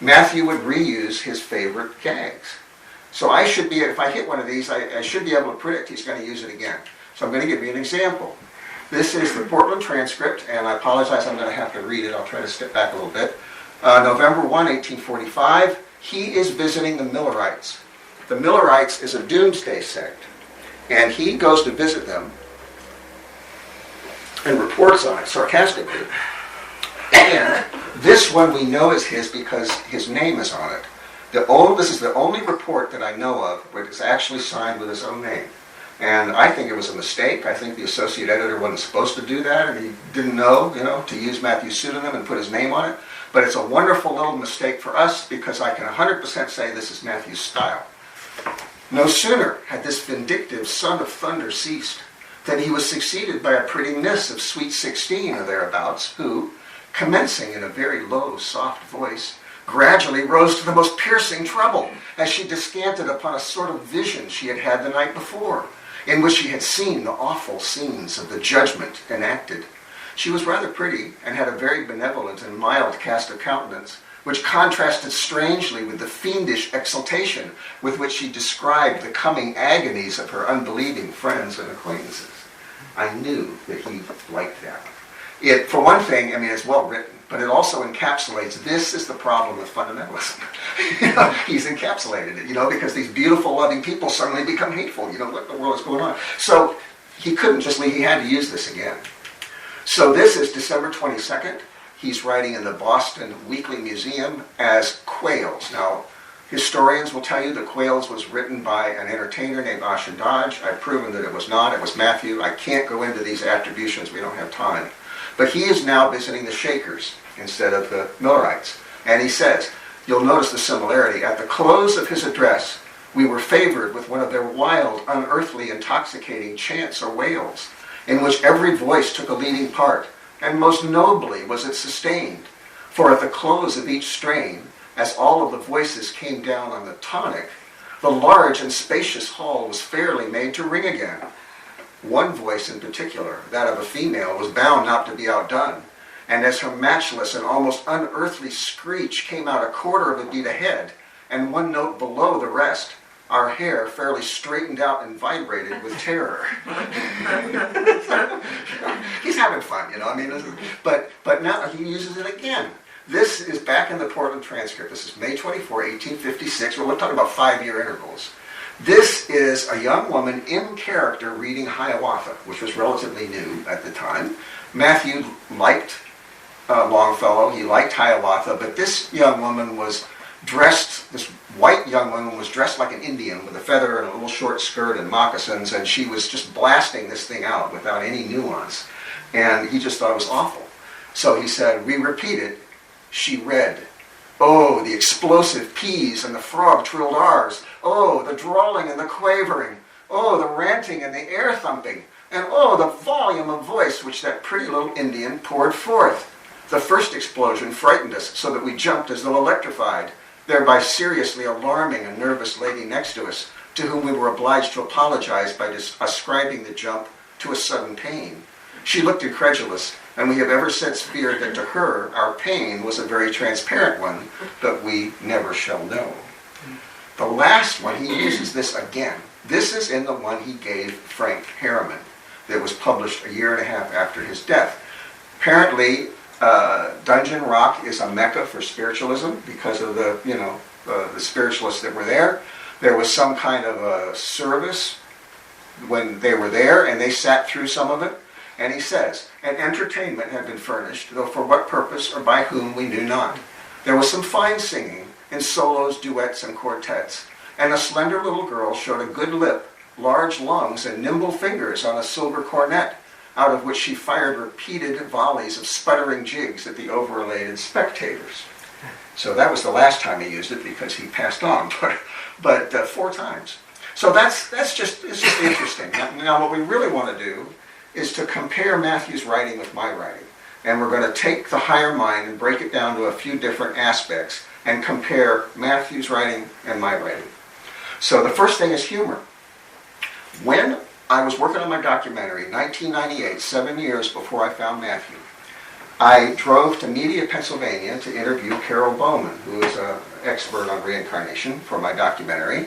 Matthew would reuse his favorite gags. So I should be, if I hit one of these, I should be able to predict he's going to use it again. So I'm going to give you an example. This is the Portland transcript, and I apologize, I'm going to have to read it. I'll try to step back a little bit. November 1, 1845, he is visiting the Millerites. The Millerites is a doomsday sect, and he goes to visit them and reports on it sarcastically. And this one we know is his because his name is on it. This is the only report that I know of where it's actually signed with his own name. And I think it was a mistake. I think the associate editor wasn't supposed to do that, and he didn't know, to use Matthew's pseudonym and put his name on it. But it's a wonderful little mistake for us because I can 100% say this is Matthew's style. No sooner had this vindictive son of thunder ceased than he was succeeded by a pretty miss of sweet 16 or thereabouts, who, commencing in a very low, soft voice, gradually rose to the most piercing trouble as she descanted upon a sort of vision she had had the night before, in which she had seen the awful scenes of the judgment enacted. She was rather pretty, and had a very benevolent and mild cast of countenance, which contrasted strangely with the fiendish exultation with which she described the coming agonies of her unbelieving friends and acquaintances. I knew that he liked that. It, for one thing, it's well written, but it also encapsulates, this is the problem with fundamentalism. He's encapsulated it, because these beautiful, loving people suddenly become hateful. What in the world is going on? So he couldn't just leave, he had to use this again. So this is December 22nd. He's writing in the Boston Weekly Museum as Quails. Now, historians will tell you that Quails was written by an entertainer named Asha Dodge. I've proven that it was not. It was Matthew. I can't go into these attributions. We don't have time. But he is now visiting the Shakers instead of the Millerites. And he says, you'll notice the similarity. At the close of his address, we were favored with one of their wild, unearthly, intoxicating chants or wails, in which every voice took a leading part, and most nobly was it sustained. For at the close of each strain, as all of the voices came down on the tonic, the large and spacious hall was fairly made to ring again. One voice in particular, that of a female, was bound not to be outdone, and as her matchless and almost unearthly screech came out a quarter of a beat ahead, and one note below the rest, our hair fairly straightened out and vibrated with terror. He's having fun, but now he uses it again. This is back in the Portland transcript. This is May 24, 1856. We're talking about 5-year intervals. This is a young woman in character reading Hiawatha, which was relatively new at the time. Matthew liked Longfellow. He liked Hiawatha, but this young woman was dressed, this white young woman was dressed like an Indian with a feather and a little short skirt and moccasins, and she was just blasting this thing out without any nuance. And he just thought it was awful. So he said, we repeat it. She read, oh, the explosive P's and the frog trilled R's. Oh, the drawling and the quavering. Oh, the ranting and the air thumping. And oh, the volume of voice which that pretty little Indian poured forth. The first explosion frightened us so that we jumped as though electrified, thereby seriously alarming a nervous lady next to us, to whom we were obliged to apologize by ascribing the jump to a sudden pain. She looked incredulous, and we have ever since feared that to her our pain was a very transparent one, but we never shall know. The last one, he uses this again. This is in the one he gave Frank Harriman that was published a year and a half after his death. Apparently, Dungeon Rock is a mecca for spiritualism because of the spiritualists that were there. There was some kind of a service when they were there, and they sat through some of it. And he says, an entertainment had been furnished, though for what purpose or by whom we knew not. There was some fine singing in solos, duets, and quartets, and a slender little girl showed a good lip, large lungs, and nimble fingers on a silver cornet, out of which she fired repeated volleys of sputtering jigs at the overelated spectators. So that was the last time he used it because he passed on, but 4 times. So it's just interesting. Now what we really want to do is to compare Matthew's writing with my writing. And we're going to take the higher mind and break it down to a few different aspects and compare Matthew's writing and my writing. So the first thing is humor. When I was working on my documentary, 1998, 7 years before I found Matthew, I drove to Media, Pennsylvania to interview Carol Bowman, who is an expert on reincarnation for my documentary.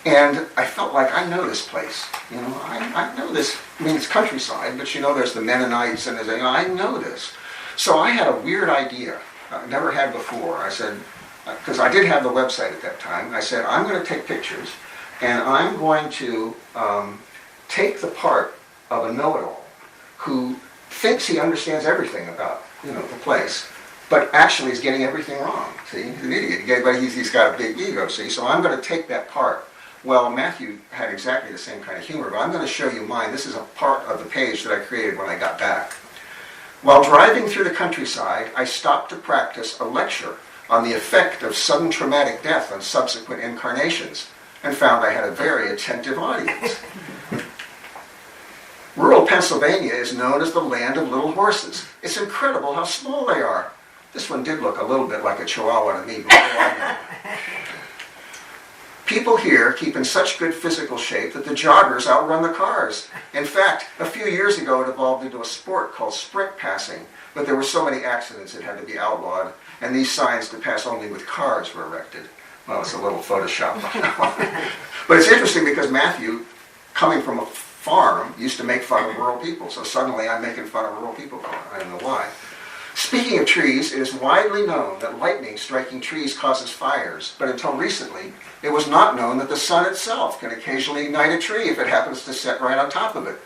And I felt like, I know this place. I know this. It's countryside, but there's the Mennonites, and I know this. So I had a weird idea. never had before. I said, because I did have the website at that time, I said, I'm going to take pictures, and I'm going to take the part of a know-it-all who thinks he understands everything about, the place, but actually is getting everything wrong. See, he's an idiot, but he's got a big ego, see? So I'm going to take that part. Well, Matthew had exactly the same kind of humor, but I'm going to show you mine. This is a part of the page that I created when I got back. While driving through the countryside, I stopped to practice a lecture on the effect of sudden traumatic death on subsequent incarnations, and found I had a very attentive audience. Rural Pennsylvania is known as the land of little horses. It's incredible how small they are. This one did look a little bit like a chihuahua to me, but what do I know? People here keep in such good physical shape that the joggers outrun the cars. In fact, a few years ago it evolved into a sport called sprint passing, but there were so many accidents it had to be outlawed, and these signs to pass only with cars were erected. Well, it's a little Photoshop. But it's interesting because Matthew, coming from a farm, used to make fun of rural people, so suddenly I'm making fun of rural people. I don't know why. Speaking of trees, it is widely known that lightning striking trees causes fires, but until recently, it was not known that the sun itself can occasionally ignite a tree if it happens to set right on top of it.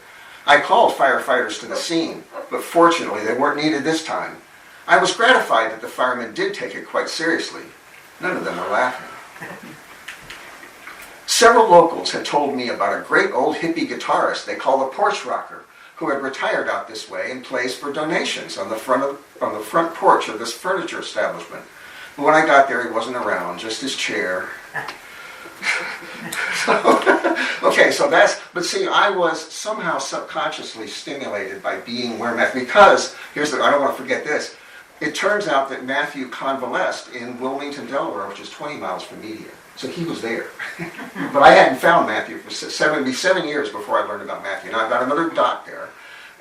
I called firefighters to the scene, but fortunately they weren't needed this time. I was gratified that the firemen did take it quite seriously. None of them were laughing. Several locals had told me about a great old hippie guitarist they call the porch rocker, who had retired out this way and plays for donations on the front porch of this furniture establishment. But when I got there, he wasn't around, just his chair. But see, I was somehow subconsciously stimulated by being where Matthew, because, I don't want to forget this, it turns out that Matthew convalesced in Wilmington, Delaware, which is 20 miles from Media. So he was there. But I hadn't found Matthew for 7 years before I learned about Matthew. Now I've got another dot there.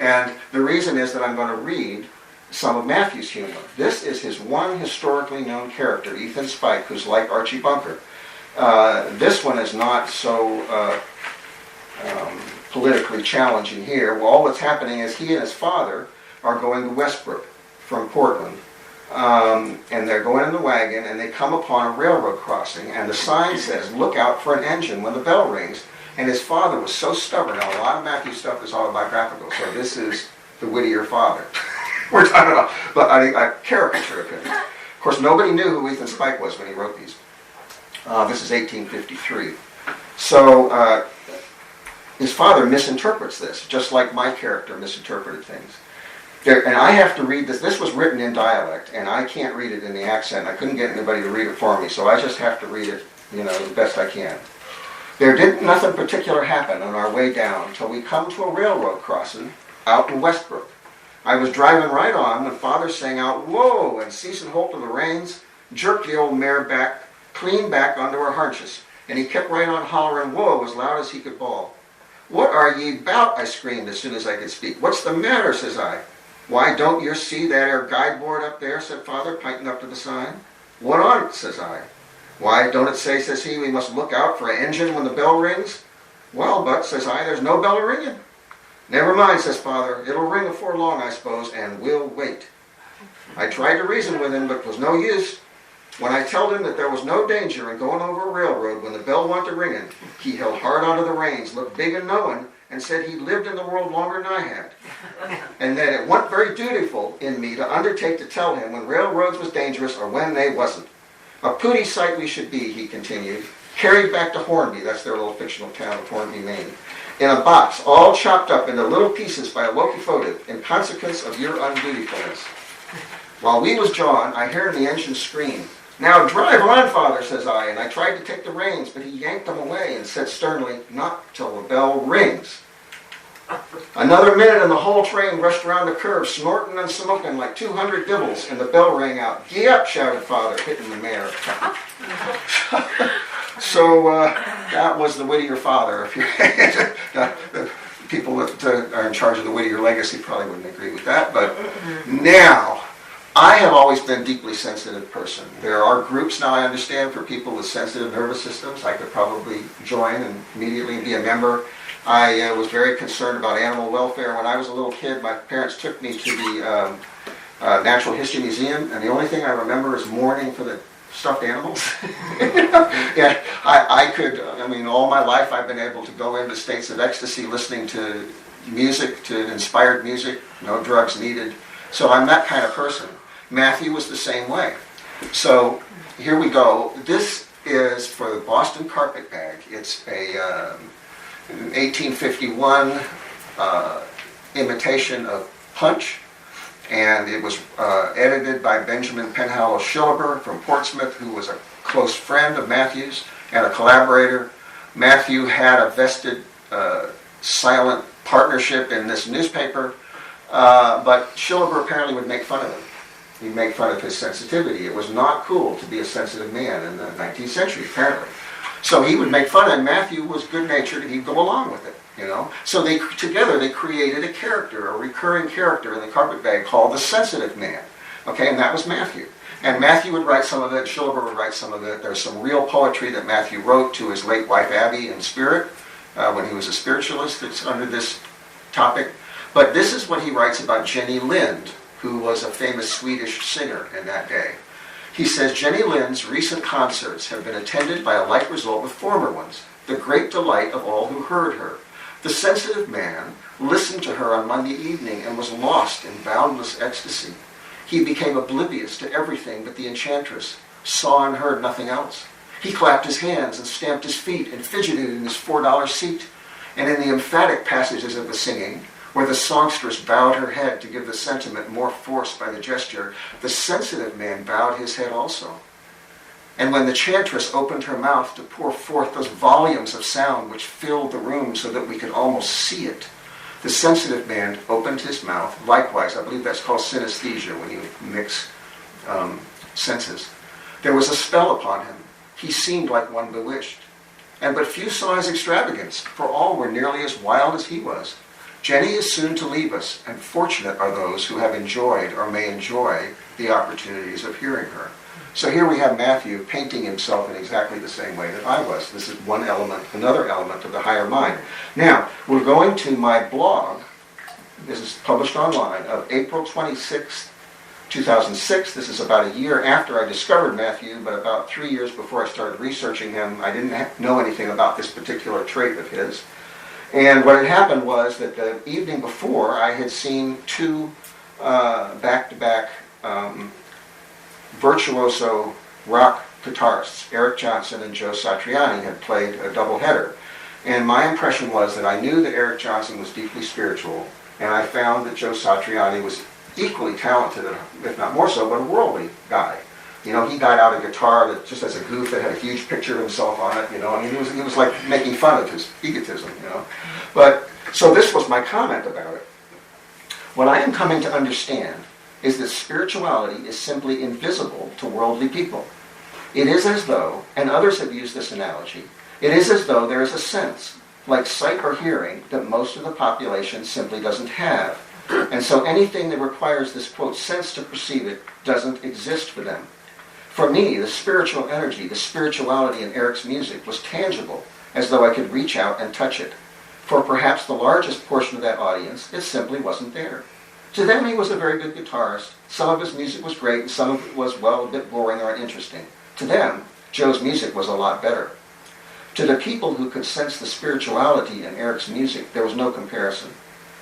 And the reason is that I'm going to read some of Matthew's humor. This is his one historically known character, Ethan Spike, who's like Archie Bunker. This one is not so politically challenging here. Well, all that's happening is he and his father are going to Westbrook from Portland. And they're going in the wagon, and they come upon a railroad crossing, and the sign says, "Look out for an engine when the bell rings." And his father was so stubborn. Now, a lot of Matthew's stuff is autobiographical, so this is the Whittier father. We're talking about a caricature of him. Of course, nobody knew who Ethan Spike was when he wrote these. This is 1853. So his father misinterprets this, just like my character misinterpreted things. And I have to read this. This was written in dialect, and I can't read it in the accent. I couldn't get anybody to read it for me, so I just have to read it, the best I can. There didn't nothing particular happen on our way down till we come to a railroad crossing out in Westbrook. I was driving right on when Father sang out, "Whoa," and ceasing hold of the reins, jerked the old mare back, clean back onto her haunches, and he kept right on hollering "whoa" as loud as he could bawl. "What are ye about?" I screamed as soon as I could speak. "What's the matter?" says I. "Why, don't you see that 'ere guide board up there?" said Father, pointing up to the sign. "What on it?" says I. "Why, don't it say," says he, "we must look out for an engine when the bell rings?" "Well, but," says I, "there's no bell ringing." "Never mind," says Father, "it'll ring afore long, I suppose, and we'll wait." I tried to reason with him, but it was no use. When I told him that there was no danger in going over a railroad when the bell wanted ringing, he held hard onto the reins, looked big and knowing, and said he'd lived in the world longer than I had. And that it wasn't very dutiful in me to undertake to tell him when railroads was dangerous or when they wasn't. "A pooty sight we should be," he continued, "carried back to Hornby," that's their little fictional town of Hornby, Maine, "in a box, all chopped up into little pieces by a locomotive in consequence of your undutifulness." While we was jawing, I heard the engine scream. "Now drive on, Father," says I, and I tried to take the reins, but he yanked them away and said sternly, "Not till the bell rings." Another minute and the whole train rushed around the curve, snorting and smoking like 200 devils, and the bell rang out. "Gee up," shouted Father, hitting the mare. So that was the Whittier father. If the people that are in charge of the Whittier legacy probably wouldn't agree with that. But now, I have always been a deeply sensitive person. There are groups now, I understand, for people with sensitive nervous systems. I could probably join and immediately be a member. I was very concerned about animal welfare. When I was a little kid, my parents took me to Natural History Museum, and the only thing I remember is mourning for the stuffed animals. Yeah, all my life I've been able to go into states of ecstasy listening to music, to inspired music, no drugs needed. So I'm that kind of person. Matthew was the same way. So here we go. This is for the Boston Carpetbag. It's a 1851 imitation of Punch, and it was edited by Benjamin Penhallow Shillaber from Portsmouth, who was a close friend of Matthew's and a collaborator. Matthew had a vested silent partnership in this newspaper, but Shillaber apparently would make fun of him. He'd make fun of his sensitivity. It was not cool to be a sensitive man in the 19th century, apparently. So he would make fun, and Matthew was good-natured, and he'd go along with it, you know. So together they created a character, a recurring character in the Carpetbag called the Sensitive Man. Okay, and that was Matthew. And Matthew would write some of it, Shillaber would write some of it. There's some real poetry that Matthew wrote to his late wife Abby in spirit, when he was a spiritualist. It's under this topic. But this is what he writes about Jenny Lind, who was a famous Swedish singer in that day. He says, Jenny Lind's recent concerts have been attended by a like result with former ones, the great delight of all who heard her. The sensitive man listened to her on Monday evening and was lost in boundless ecstasy. He became oblivious to everything but the enchantress, saw and heard nothing else. He clapped his hands and stamped his feet and fidgeted in his $4 seat. And in the emphatic passages of the singing, where the songstress bowed her head to give the sentiment more force by the gesture, the sensitive man bowed his head also. And when the chantress opened her mouth to pour forth those volumes of sound which filled the room so that we could almost see it, the sensitive man opened his mouth. Likewise, I believe that's called synesthesia, when you mix senses. There was a spell upon him. He seemed like one bewitched. And but few saw his extravagance, for all were nearly as wild as he was. Jenny is soon to leave us, and fortunate are those who have enjoyed or may enjoy the opportunities of hearing her. So here we have Matthew painting himself in exactly the same way that I was. This is one element, another element of the higher mind. Now, we're going to my blog. This is published online of April 26th, 2006. This is about a year after I discovered Matthew, but about 3 years before I started researching him. I didn't know anything about this particular trait of his. And what had happened was that the evening before, I had seen two back-to-back virtuoso rock guitarists, Eric Johnson and Joe Satriani, had played a doubleheader. And my impression was that I knew that Eric Johnson was deeply spiritual, and I found that Joe Satriani was equally talented, if not more so, but a worldly guy. You know, he got out a guitar that just as a goof that had a huge picture of himself on it, you know. I mean, he was like making fun of his egotism, you know. But, so this was my comment about it. What I am coming to understand is that spirituality is simply invisible to worldly people. It is as though, and others have used this analogy, it is as though there is a sense, like sight or hearing, that most of the population simply doesn't have. And so anything that requires this, quote, sense to perceive it doesn't exist for them. For me, the spiritual energy, the spirituality in Eric's music was tangible, as though I could reach out and touch it. For perhaps the largest portion of that audience, it simply wasn't there. To them, he was a very good guitarist. Some of his music was great, and some of it was, well, a bit boring or uninteresting. To them, Joe's music was a lot better. To the people who could sense the spirituality in Eric's music, there was no comparison.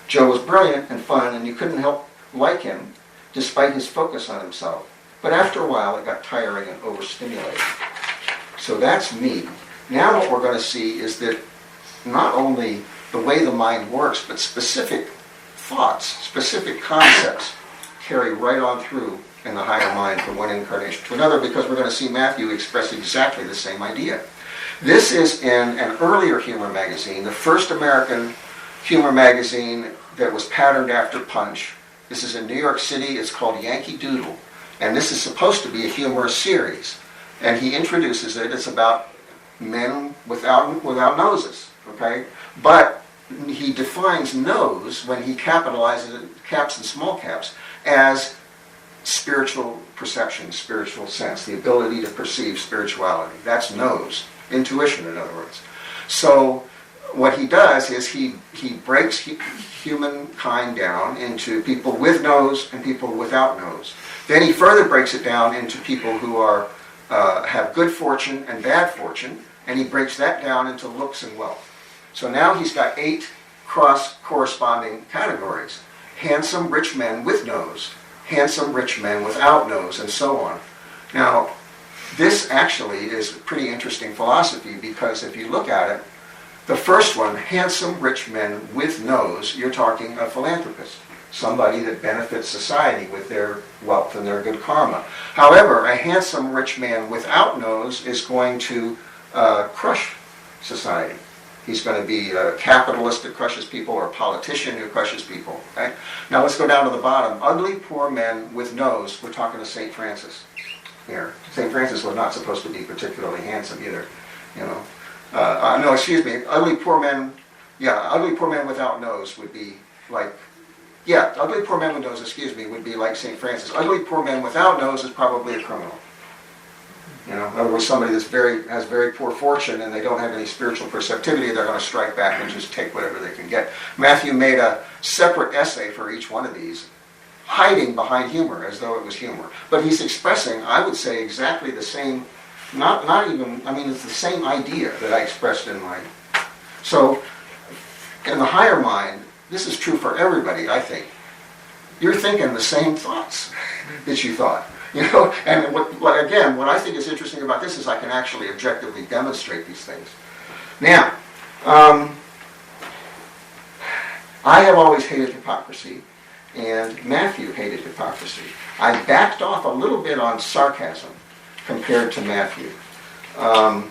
Joe was brilliant and fun, and you couldn't help like him, despite his focus on himself. But after a while, it got tiring and overstimulating. So that's me. Now what we're going to see is that not only the way the mind works, but specific thoughts, specific concepts carry right on through in the higher mind from one incarnation to another, because we're going to see Matthew express exactly the same idea. This is in an earlier humor magazine, the first American humor magazine that was patterned after Punch. This is in New York City. It's called Yankee Doodle. And this is supposed to be a humorous series. And he introduces it. It's about men without noses, okay? But he defines nose, when he capitalizes it, caps and small caps, as spiritual perception, spiritual sense, the ability to perceive spirituality. That's nose. Intuition, in other words. So what he does is he breaks humankind down into people with nose and people without nose. Then he further breaks it down into people who are have good fortune and bad fortune, and he breaks that down into looks and wealth. So now he's got 8 cross-corresponding categories. Handsome rich men with nose, handsome rich men without nose, and so on. Now, this actually is a pretty interesting philosophy, because if you look at it, the first one, handsome rich men with nose, you're talking a philanthropist, somebody that benefits society with their wealth and their good karma. However, a handsome rich man without nose is going to crush society. He's going to be a capitalist that crushes people, or a politician who crushes people. Okay? Now let's go down to the bottom. Ugly poor men with nose, we're talking to St. Francis here. St. Francis was not supposed to be particularly handsome either. No, excuse me. Ugly poor men without nose would be like, ugly poor men with nose, would be like St. Francis. Ugly poor men without nose is probably a criminal. In other words, somebody has very poor fortune and they don't have any spiritual perceptivity, they're going to strike back and just take whatever they can get. Matthew made a separate essay for each one of these, hiding behind humor as though it was humor. But he's expressing, I would say, exactly the same, it's the same idea that I expressed in mine. So, in the higher mind, this is true for everybody, I think. You're thinking the same thoughts that you thought. And what I think is interesting about this is I can actually objectively demonstrate these things. Now, I have always hated hypocrisy, and Matthew hated hypocrisy. I backed off a little bit on sarcasm compared to Matthew. I'm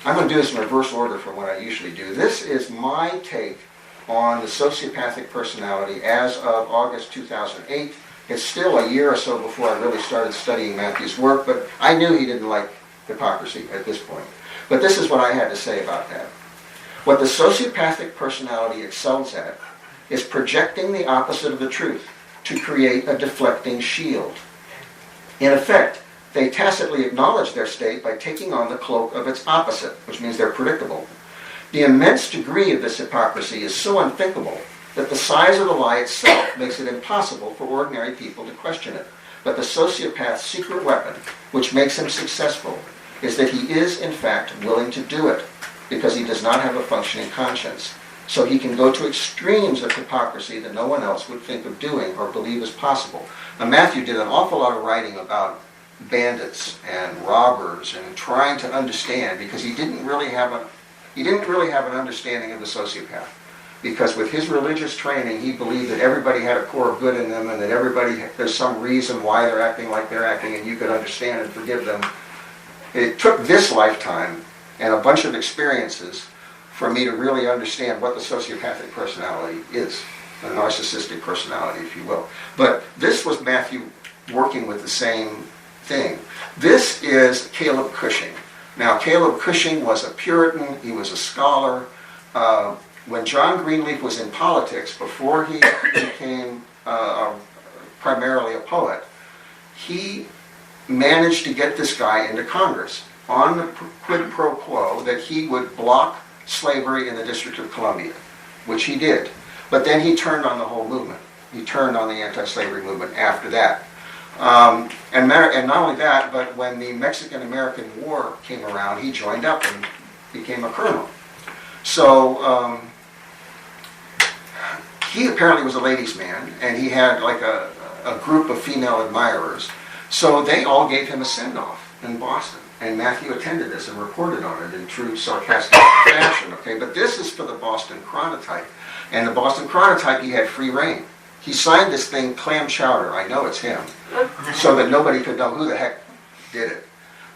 going to do this in reverse order from what I usually do. This is my take on the sociopathic personality as of August 2008. It's still a year or so before I really started studying Matthew's work, but I knew he didn't like hypocrisy at this point. But this is what I had to say about that. What the sociopathic personality excels at is projecting the opposite of the truth to create a deflecting shield. In effect, they tacitly acknowledge their state by taking on the cloak of its opposite, which means they're predictable. The immense degree of this hypocrisy is so unthinkable that the size of the lie itself makes it impossible for ordinary people to question it. But the sociopath's secret weapon, which makes him successful, is that he is, in fact, willing to do it, because he does not have a functioning conscience. So he can go to extremes of hypocrisy that no one else would think of doing or believe is possible. Now, Matthew did an awful lot of writing about bandits and robbers and trying to understand, because he didn't really have an understanding of the sociopath. Because with his religious training, he believed that everybody had a core of good in them, and that there's some reason why they're acting like they're acting, and you could understand and forgive them. It took this lifetime and a bunch of experiences for me to really understand what the sociopathic personality is, a narcissistic personality, if you will. But this was Matthew working with the same thing. This is Caleb Cushing. Now, Caleb Cushing was a Puritan. He was a scholar. When John Greenleaf was in politics, before he became primarily a poet, he managed to get this guy into Congress on the quid pro quo that he would block slavery in the District of Columbia, which he did. But then he turned on the whole movement. He turned on the anti-slavery movement after that. And not only that, but when the Mexican-American War came around, he joined up and became a colonel. So he apparently was a ladies' man, and he had like a group of female admirers. So they all gave him a send-off in Boston. And Matthew attended this and reported on it in true sarcastic fashion. Okay, but this is for the Boston Chronotype. And the Boston Chronotype, he had free reign. He signed this thing, Clam Chowder, I know it's him, so that nobody could know who the heck did it.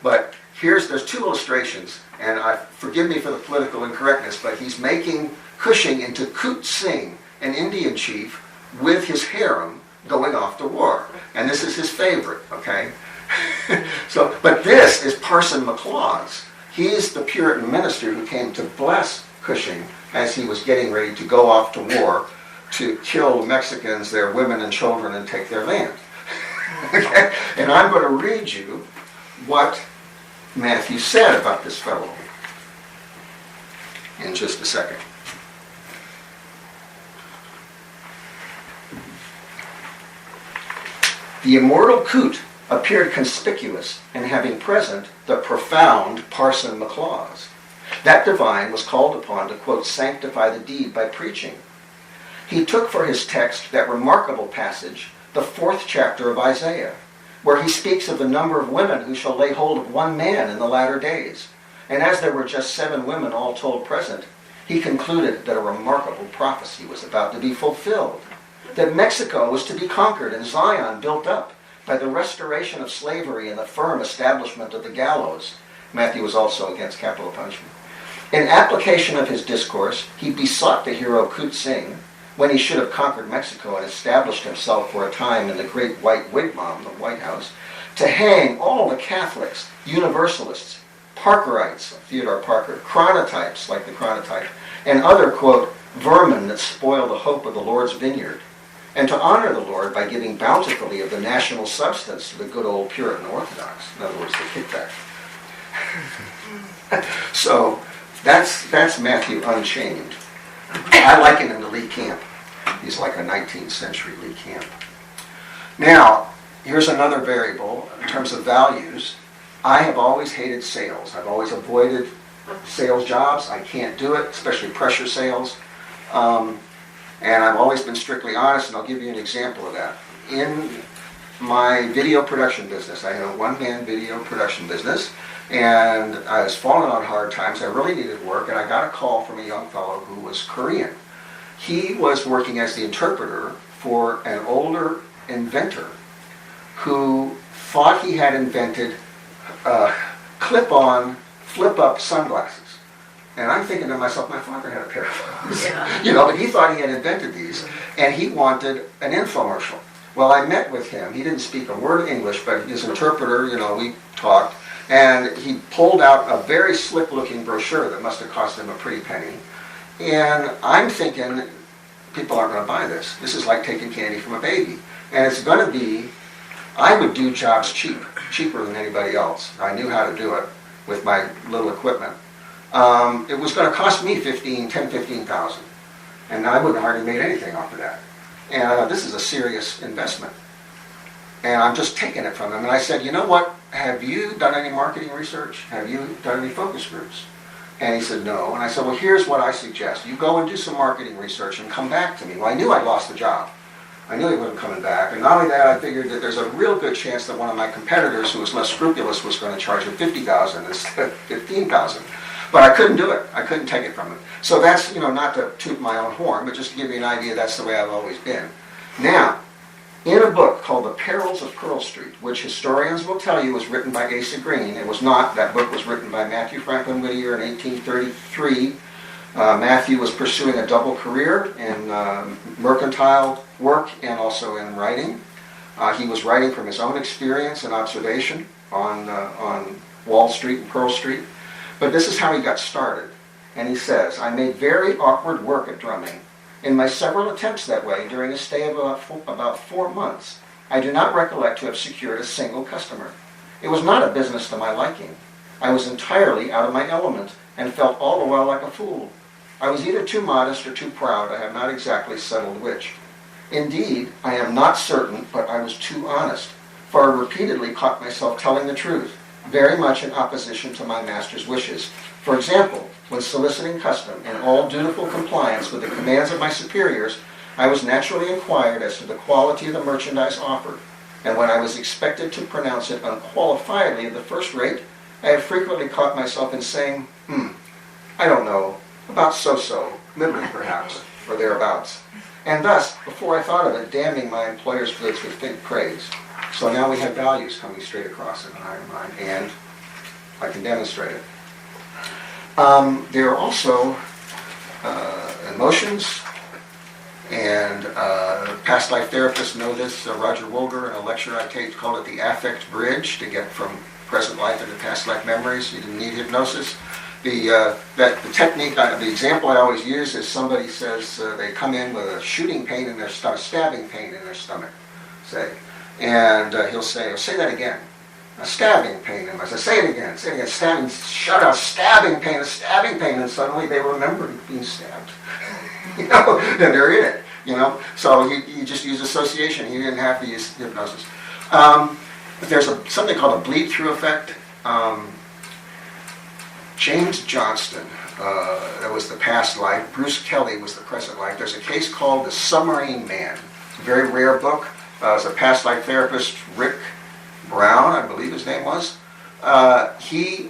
But there's 2 illustrations, and forgive me for the political incorrectness, but he's making Cushing into Koot Singh, an Indian chief, with his harem going off to war. And this is his favorite, okay? But this is Parson McLaws. He's the Puritan minister who came to bless Cushing as he was getting ready to go off to war to kill Mexicans, their women and children, and take their land. Okay? And I'm going to read you what Matthew said about this fellow in just a second. The immortal coot appeared conspicuous in having present the profound Parson McLaws. That divine was called upon to, quote, sanctify the deed by preaching. He took for his text that remarkable passage, the 4th chapter of Isaiah, where he speaks of the number of women who shall lay hold of one man in the latter days. And as there were just 7 women all told present, he concluded that a remarkable prophecy was about to be fulfilled, that Mexico was to be conquered and Zion built up by the restoration of slavery and the firm establishment of the gallows. Matthew was also against capital punishment. In application of his discourse, he besought the hero Coot Singh, when he should have conquered Mexico and established himself for a time in the great white wigwam, the White House, to hang all the Catholics, Universalists, Parkerites, Theodore Parker, chronotypes, like the chronotype, and other, quote, vermin that spoil the hope of the Lord's vineyard, and to honor the Lord by giving bountifully of the national substance to the good old Puritan Orthodox, in other words, the kickback. So that's Matthew Unchained. I liken him to Lee Camp. He's like a 19th century Lee Camp. Now, here's another variable in terms of values. I have always hated sales. I've always avoided sales jobs. I can't do it, especially pressure sales. And I've always been strictly honest, and I'll give you an example of that. In my video production business, I had a one-man video production business, and I was falling on hard times. I really needed work, and I got a call from a young fellow who was Korean. He was working as the interpreter for an older inventor who thought he had invented clip-on, flip-up sunglasses. And I'm thinking to myself, my father had a pair of those. Yeah. But he thought he had invented these, and he wanted an infomercial. Well, I met with him. He didn't speak a word of English, but his interpreter, we talked. And he pulled out a very slick-looking brochure that must have cost him a pretty penny. And I'm thinking, people aren't going to buy this. This is like taking candy from a baby. And it's going to be, I would do jobs cheaper than anybody else. I knew how to do it with my little equipment. It was going to cost me $15,000. And I wouldn't hardly made anything off of that. And I thought, this is a serious investment. And I'm just taking it from him. And I said, you know what? Have you done any marketing research? Have you done any focus groups? And he said, no. And I said, well, here's what I suggest. You go and do some marketing research and come back to me. Well, I knew I'd lost the job. I knew he wasn't coming back. And not only that, I figured that there's a real good chance that one of my competitors who was less scrupulous was going to charge him $50,000 instead of $15,000. But I couldn't do it. I couldn't take it from him. So that's, not to toot my own horn, but just to give you an idea, that's the way I've always been. Now, in a book called The Perils of Pearl Street, which historians will tell you was written by Asa Green. It was not. That book was written by Matthew Franklin Whittier in 1833. Matthew was pursuing a double career in mercantile work and also in writing. He was writing from his own experience and observation on Wall Street and Pearl Street. But this is how he got started. And he says, I made very awkward work at drumming. In my several attempts that way during a stay of about 4 months, I do not recollect to have secured a single customer. It was not a business to my liking. I was entirely out of my element and felt all the while like a fool. I was either too modest or too proud. I have not exactly settled which. Indeed, I am not certain, but I was too honest, for I repeatedly caught myself telling the truth, very much in opposition to my master's wishes. For example, when soliciting custom in all dutiful compliance with the commands of my superiors, I was naturally inquired as to the quality of the merchandise offered, and when I was expected to pronounce it unqualifiedly of the first rate, I have frequently caught myself in saying, I don't know, about so-so, middling perhaps, or thereabouts. And thus, before I thought of it, damning my employer's goods with faint praise. So now we have values coming straight across in the higher mind, and I can demonstrate it. There are also emotions, and past life therapists know this. Roger Wolger, in a lecture I take, called it the affect bridge, to get from present life into past life memories. You didn't need hypnosis. The technique, the example I always use is somebody says they come in with a shooting pain in their stomach, stabbing pain in their stomach, say. And he'll say that again. A stabbing pain. And I say it again, stabbing, shut up, stabbing pain, and suddenly they remember being stabbed. And they're in it, So he just used association. He didn't have to use hypnosis. There's something called a bleed-through effect. James Johnston, that was the past life. Bruce Kelly was the present life. There's a case called The Submarine Man. It's a very rare book. It's a past life therapist, Rick Brown, I believe his name was. He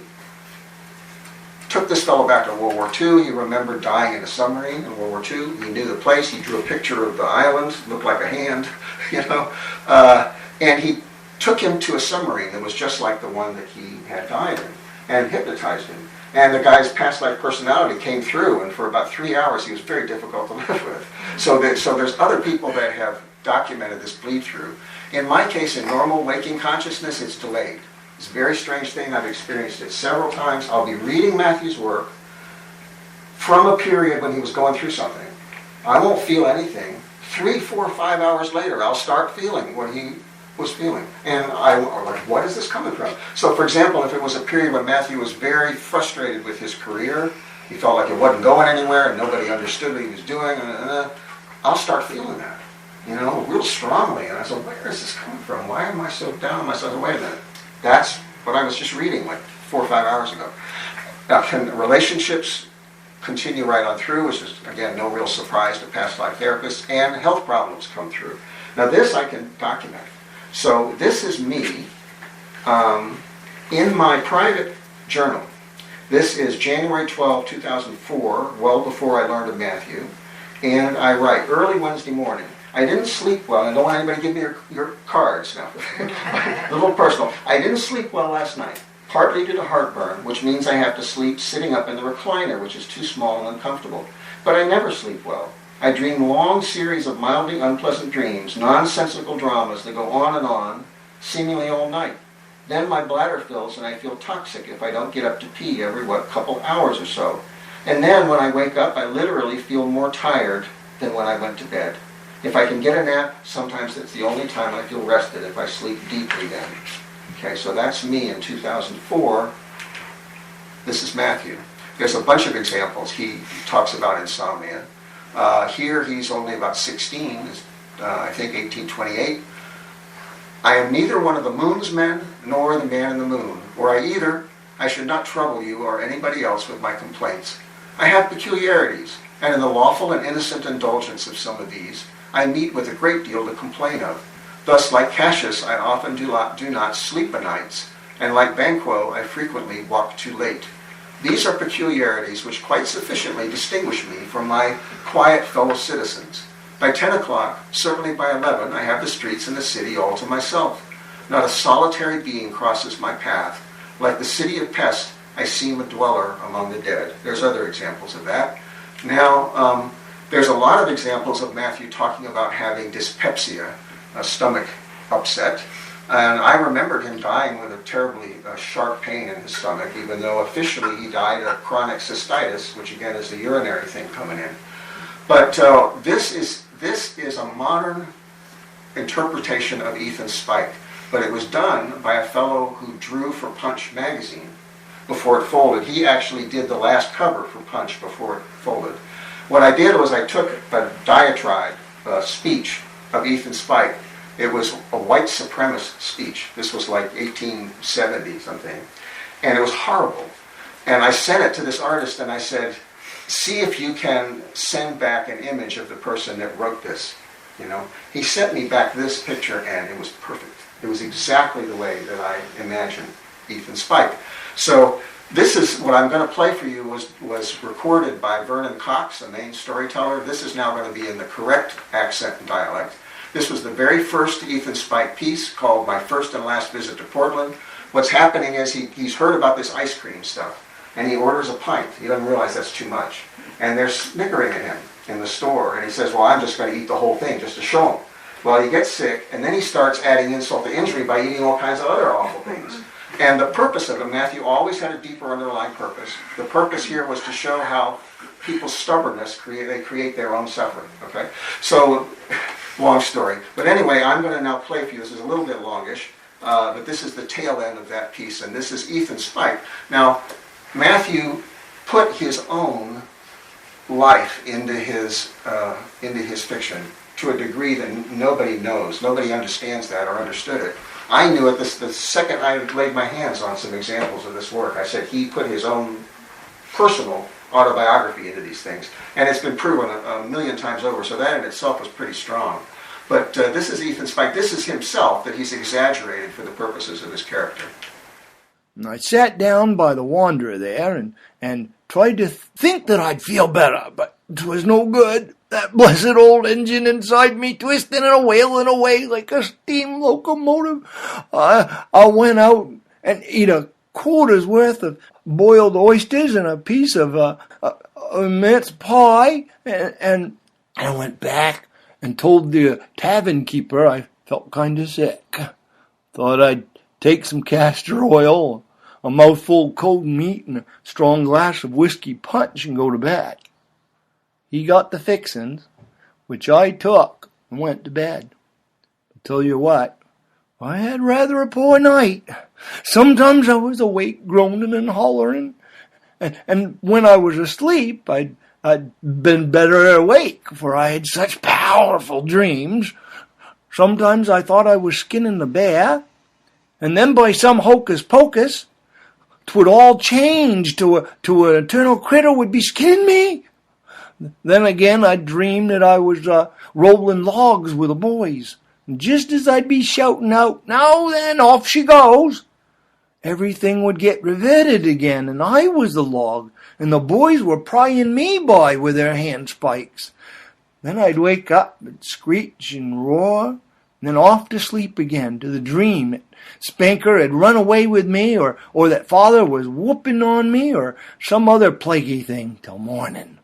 took this fellow back to World War II. He remembered dying in a submarine in World War II. He knew the place. He drew a picture of the island, looked like a hand, and he took him to a submarine that was just like the one that he had died in, and hypnotized him. And the guy's past life personality came through, and for about 3 hours he was very difficult to live with. So there's other people that have documented this bleed through. In my case, in normal waking consciousness, it's delayed. It's a very strange thing. I've experienced it several times. I'll be reading Matthew's work from a period when he was going through something. I won't feel anything. 3, 4, 5 hours later, I'll start feeling what he was feeling. And I'm like, what is this coming from? So, for example, if it was a period when Matthew was very frustrated with his career, he felt like it wasn't going anywhere and nobody understood what he was doing, I'll start feeling that, real strongly. And I said, where is this coming from? Why am I so down? I said, wait a minute. That's what I was just reading like 4 or 5 hours ago. Now, can relationships continue right on through, which is, again, no real surprise to past life therapists, and health problems come through. Now, this I can document. So this is me in my private journal. This is January 12, 2004, well before I learned of Matthew. And I write, early Wednesday morning. I didn't sleep well, and don't want anybody to give me your cards now. A little personal. I didn't sleep well last night, partly due to heartburn, which means I have to sleep sitting up in the recliner, which is too small and uncomfortable. But I never sleep well. I dream long series of mildly unpleasant dreams, nonsensical dramas that go on, seemingly all night. Then my bladder fills and I feel toxic if I don't get up to pee every, couple hours or so. And then when I wake up, I literally feel more tired than when I went to bed. If I can get a nap, sometimes it's the only time I feel rested if I sleep deeply then. Okay, so that's me in 2004. This is Matthew. There's a bunch of examples. He talks about insomnia. Here he's only about 16, I think 1828. I am neither one of the moon's men nor the man in the moon. Were I either, I should not trouble you or anybody else with my complaints. I have peculiarities, and in the lawful and innocent indulgence of some of these, I meet with a great deal to complain of. Thus, like Cassius, I often do not sleep o' nights, and like Banquo, I frequently walk too late. These are peculiarities which quite sufficiently distinguish me from my quiet fellow citizens. By 10 o'clock, certainly by 11, I have the streets and the city all to myself. Not a solitary being crosses my path. Like the city of Pest, I seem a dweller among the dead. There's other examples of that. Now, there's a lot of examples of Matthew talking about having dyspepsia, a stomach upset. And I remembered him dying with a terribly sharp pain in his stomach, even though officially he died of chronic cystitis, which again is the urinary thing coming in. But this is a modern interpretation of Ethan Spike. But it was done by a fellow who drew for Punch magazine before it folded. He actually did the last cover for Punch before it folded. What I did was I took a diatribe, a speech of Ethan Spike. It was a white supremacist speech. This was like 1870 something. And it was horrible. And I sent it to this artist and I said, see if you can send back an image of the person that wrote this. He sent me back this picture and it was perfect. It was exactly the way that I imagined Ethan Spike. So this is what I'm going to play for you was recorded by Vernon Cox, a Maine storyteller. This is now going to be in the correct accent and dialect. This was the very first Ethan Spike piece called My First and Last Visit to Portland. What's happening is he's heard about this ice cream stuff, and he orders a pint. He doesn't realize that's too much. And they're snickering at him in the store, and he says, well, I'm just going to eat the whole thing just to show him. Well, he gets sick, and then he starts adding insult to injury by eating all kinds of other awful things. And the purpose of it, Matthew always had a deeper underlying purpose. The purpose here was to show how people's stubbornness, they create their own suffering. Okay? So, long story. But anyway, I'm going to now play for you. This is a little bit longish, but this is the tail end of that piece, and this is Ethan Spike. Now, Matthew put his own life into his fiction to a degree that nobody knows. Nobody understands that or understood it. I knew it the second I laid my hands on some examples of this work. I said he put his own personal autobiography into these things, and it's been proven a million times over, so that in itself was pretty strong. But this is Ethan Spike. This is himself that he's exaggerated for the purposes of his character. And I sat down by the Wanderer there and tried to think that I'd feel better, but 'twas no good. That blessed old engine inside me twisting and wailing away like a steam locomotive. I went out and ate a quarter's worth of boiled oysters and a piece of mince pie, and I went back and told the tavern keeper I felt kind of sick. Thought I'd take some castor oil, a mouthful of cold meat, and a strong glass of whiskey punch and go to bed. He got the fixins, which I took and went to bed. I'll tell you what, I had rather a poor night. Sometimes I was awake groaning and hollering, and when I was asleep I'd been better awake, for I had such powerful dreams. Sometimes I thought I was skinning the bear, and then by some hocus pocus, 'twould all change to an eternal critter would be skinning me. Then again I dreamed that I was rolling logs with the boys, and just as I'd be shouting out, "Now then, off she goes," everything would get reverted again, and I was the log, and the boys were prying me by with their handspikes. Then I'd wake up and screech and roar, and then off to sleep again, to the dream that Spanker had run away with me, or that Father was whooping on me, or some other plaguey thing, till morning.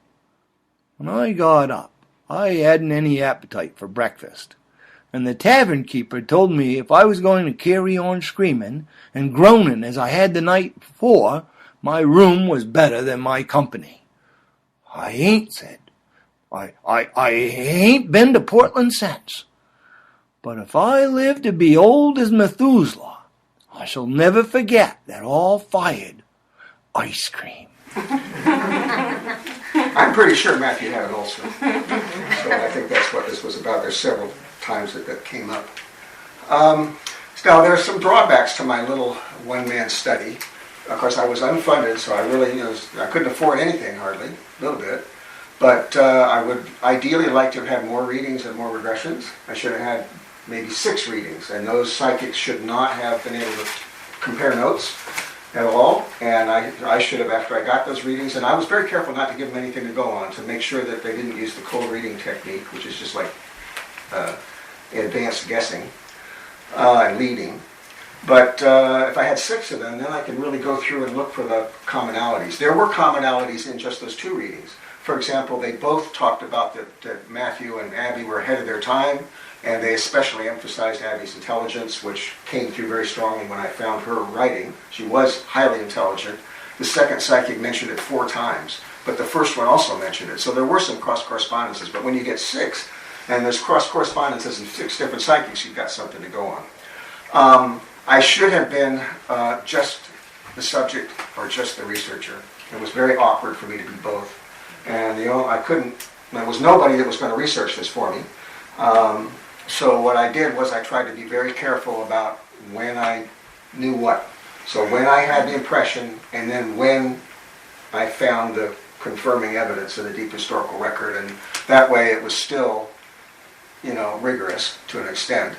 When I got up, I hadn't any appetite for breakfast, and the tavern keeper told me if I was going to carry on screaming and groaning as I had the night before, my room was better than my company. I ain't said. I ain't been to Portland since. But if I live to be old as Methuselah, I shall never forget that all-fired ice cream. I'm pretty sure Matthew had an ulcer. So I think that's what this was about. There's several times that came up. Now, there are some drawbacks to my little one-man study. Of course, I was unfunded, so I really, I couldn't afford anything hardly, a little bit. But I would ideally like to have had more readings and more regressions. I should have had maybe 6 readings, and those psychics should not have been able to compare notes at all. And I should have, after I got those readings, and I was very careful not to give them anything to go on, to make sure that they didn't use the cold reading technique, which is just like advanced guessing and leading. But if I had 6 of them, then I could really go through and look for the commonalities. There were commonalities in just those 2 readings. For example, they both talked about that Matthew and Abby were ahead of their time, and they especially emphasized Abby's intelligence, which came through very strongly when I found her writing. She was highly intelligent. The second psychic mentioned it 4 times, but the first one also mentioned it. So there were some cross-correspondences, but when you get 6, and there's cross-correspondences in 6 different psychics, you've got something to go on. I should have been just the subject or just the researcher. It was very awkward for me to be both. And I couldn't, there was nobody that was going to research this for me. So what I did was I tried to be very careful about when I knew what. So when I had the impression, and then when I found the confirming evidence in the deep historical record, and that way it was still, rigorous to an extent.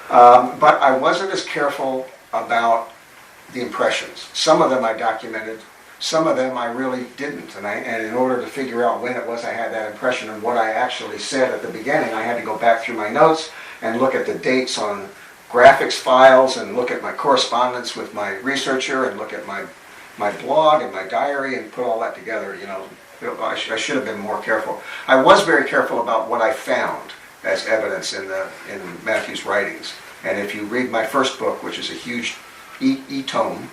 But I wasn't as careful about the impressions. Some of them I documented, some of them I really didn't. And in order to figure out when it was I had that impression and what I actually said at the beginning, I had to go back through my notes and look at the dates on graphics files and look at my correspondence with my researcher and look at my blog and my diary and put all that together. I should have been more careful. I was very careful about what I found as evidence in Matthew's writings. And if you read my first book, which is a huge e-tome,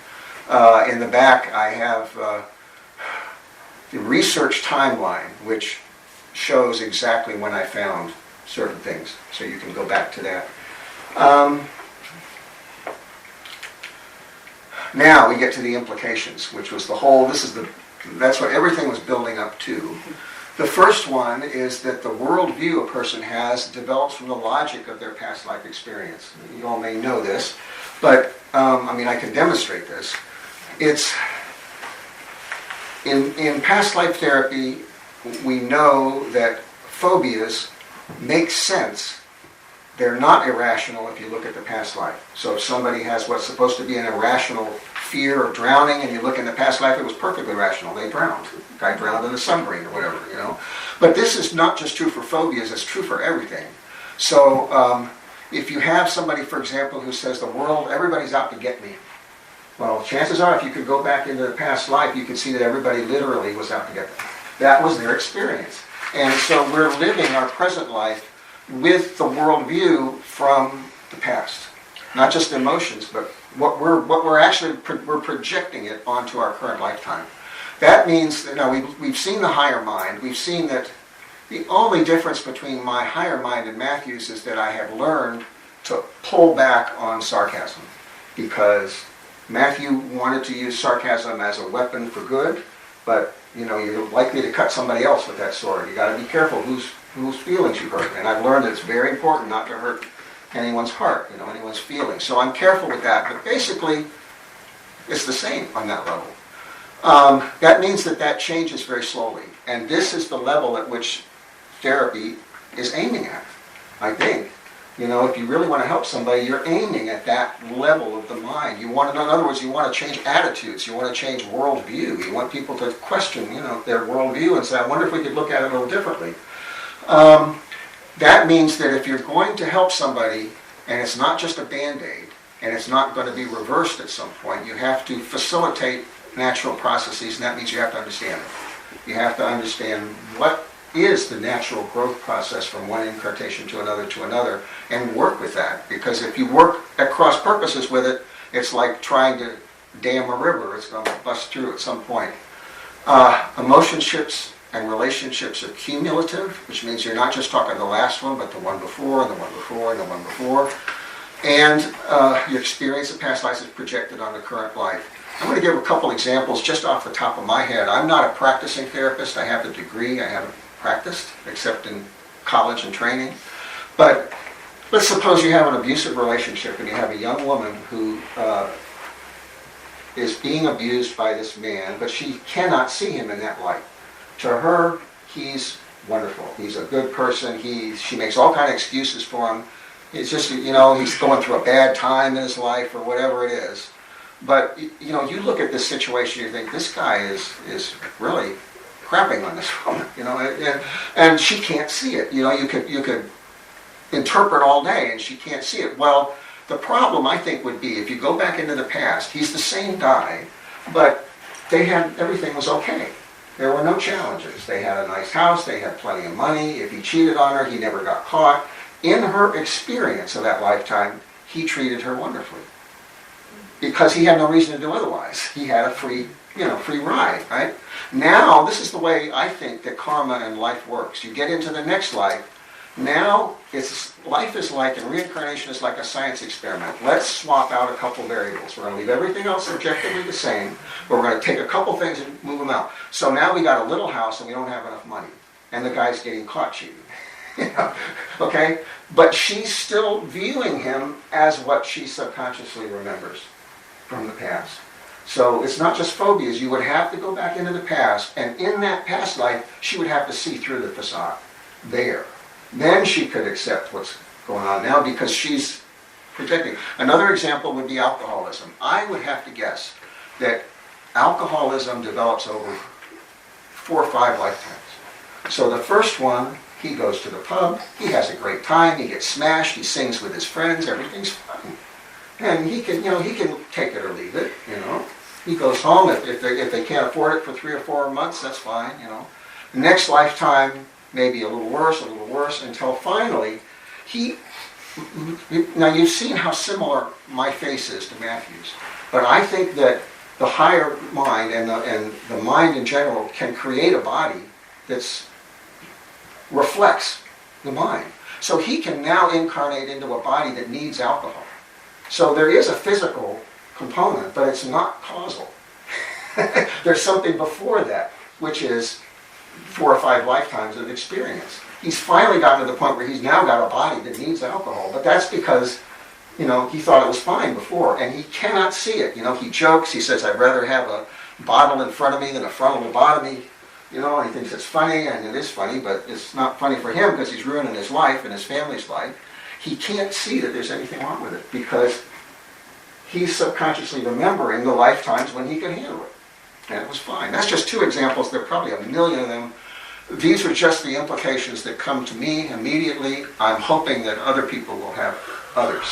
in the back I have the research timeline, which shows exactly when I found certain things. So you can go back to that. Now we get to the implications, which was that's what everything was building up to. The first one is that the worldview a person has develops from the logic of their past life experience. You all may know this. But, I can demonstrate this. It's, in past life therapy, we know that phobias make sense. They're not irrational if you look at the past life. So if somebody has what's supposed to be an irrational fear of drowning, and you look in the past life, it was perfectly rational. They drowned. The guy drowned in a submarine or whatever, But this is not just true for phobias, it's true for everything. So if you have somebody, for example, who says the world, everybody's out to get me. Well, chances are if you could go back into the past life, you could see that everybody literally was out to get them. That was their experience. And so we're living our present life with the worldview from the past. Not just emotions, but what we're actually we're projecting it onto our current lifetime. That means that we've seen the higher mind. We've seen that the only difference between my higher mind and Matthew's is that I have learned to pull back on sarcasm, because Matthew wanted to use sarcasm as a weapon for good, but you're likely to cut somebody else with that sword. You got to be careful whose feelings you hurt. And I've learned that it's very important not to hurt anyone's heart, anyone's feelings. So I'm careful with that. But basically, it's the same on that level. That means that changes very slowly. And this is the level at which therapy is aiming at, I think. If you really want to help somebody, you're aiming at that level of the mind. In other words, you want to change attitudes. You want to change worldview. You want people to question, their worldview and say, I wonder if we could look at it a little differently. That means that if you're going to help somebody, and it's not just a Band-Aid, and it's not going to be reversed at some point, you have to facilitate natural processes, and that means you have to understand it. You have to understand what is the natural growth process from one incarnation to another, and work with that. Because if you work at cross purposes with it, it's like trying to dam a river. It's going to bust through at some point. Emotionships and relationships are cumulative, which means you're not just talking the last one, but the one before, and the one before, and the one before. And your experience of past lives is projected on the current life. I'm going to give a couple examples just off the top of my head. I'm not a practicing therapist. I have a degree. I haven't practiced, except in college and training. But let's suppose you have an abusive relationship and you have a young woman who is being abused by this man, but she cannot see him in that light. To her, he's wonderful. He's a good person. She makes all kinds of excuses for him. It's just, he's going through a bad time in his life or whatever it is. But, you look at this situation, you think, this guy is really crapping on this woman, and she can't see it. You could interpret all day and she can't see it. Well, the problem, I think, would be if you go back into the past, he's the same guy, but everything was okay. There were no challenges. They had a nice house, they had plenty of money. If he cheated on her, he never got caught. In her experience of that lifetime, he treated her wonderfully, because he had no reason to do otherwise. He had a free ride, right? Now, this is the way I think that karma and life works. You get into the next life. Now, life is like, and reincarnation is like a science experiment. Let's swap out a couple variables. We're going to leave everything else objectively the same, but we're going to take a couple things and move them out. So now we got a little house and we don't have enough money, and the guy's getting caught cheating. Okay? But she's still viewing him as what she subconsciously remembers from the past. So it's not just phobias. You would have to go back into the past, and in that past life, she would have to see through the facade there. Then she could accept what's going on now, because she's projecting. Another example would be alcoholism. I would have to guess that alcoholism develops over 4 or 5 lifetimes. So the first one, he goes to the pub, he has a great time, he gets smashed, he sings with his friends, everything's fun. And he can take it or leave it, He goes home, if they can't afford it for 3 or 4 months, that's fine, The next lifetime, maybe a little worse, until finally, now you've seen how similar my face is to Matthew's, but I think that the higher mind and the mind in general can create a body that reflects the mind. So he can now incarnate into a body that needs alcohol. So there is a physical component, but it's not causal. There's something before that, which is 4 or 5 lifetimes of experience. He's finally gotten to the point where he's now got a body that needs alcohol, but that's because he thought it was fine before, and he cannot see it. He jokes, he says, I'd rather have a bottle in front of me than a frontal lobotomy. And he thinks it's funny, and it is funny, but it's not funny for him because he's ruining his life and his family's life. He can't see that there's anything wrong with it because he's subconsciously remembering the lifetimes when he could handle it. And it was fine. That's just 2 examples. There are probably a million of them. These are just the implications that come to me immediately. I'm hoping that other people will have others.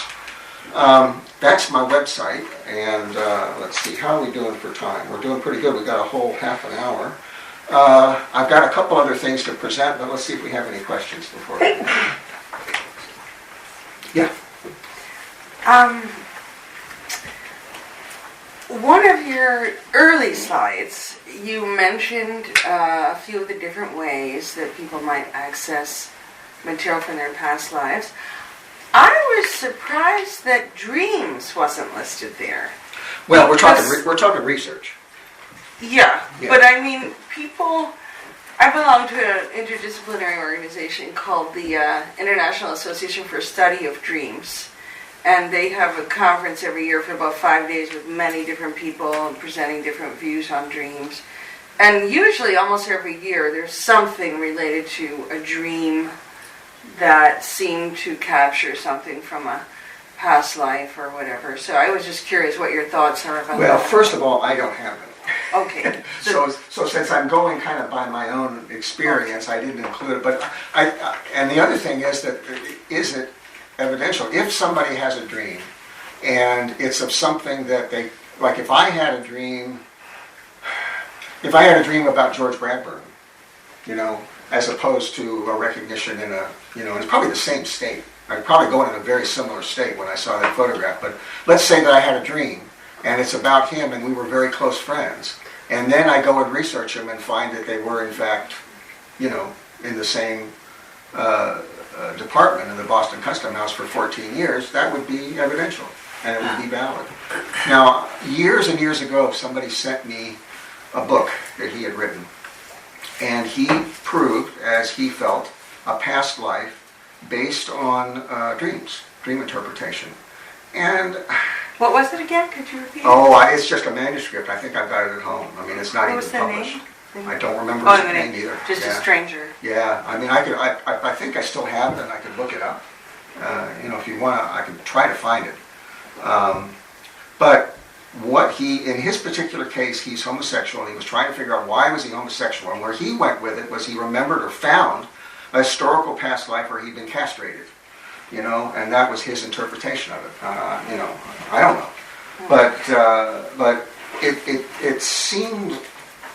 That's my website, and let's see, how are we doing for time? We're doing pretty good. We've got a whole half an hour. I've got a couple other things to present, but let's see if we have any questions before. Yeah. One of your early slides, you mentioned a few of the different ways that people might access material from their past lives. I was surprised that dreams wasn't listed there. Well, we're talking research. Yeah, but I mean, I belong to an interdisciplinary organization called the International Association for Study of Dreams. And they have a conference every year for about 5 days with many different people and presenting different views on dreams. And usually, almost every year, there's something related to a dream that seemed to capture something from a past life or whatever. So I was just curious what your thoughts are about that. Well, first of all, I don't have it. Okay. So since I'm going kind of by my own experience, I didn't include it. But and the other thing is that, is it evidential? If somebody has a dream and it's of something that they, like if I had a dream about George Bradburn, as opposed to a recognition in it's probably the same state. I'd probably go in a very similar state when I saw that photograph. But let's say that I had a dream and it's about him and we were very close friends. And then I go and research him and find that they were in fact, in the same department in the Boston Custom House for 14 years, that would be evidential and it would be valid. Now, years and years ago, somebody sent me a book that he had written, and he proved, as he felt, a past life based on dream interpretation. And what was it again? Could you repeat? It's just a manuscript. I think I've got it at home. I mean, it's not even published. I don't remember his name either. Just a stranger. Yeah, I mean, I think I still have it, and I could look it up. If you want, I can try to find it. But in his particular case, he's homosexual, and he was trying to figure out why was he homosexual, and where he went with it was he remembered or found a historical past life where he'd been castrated, and that was his interpretation of it. I don't know, but it seemed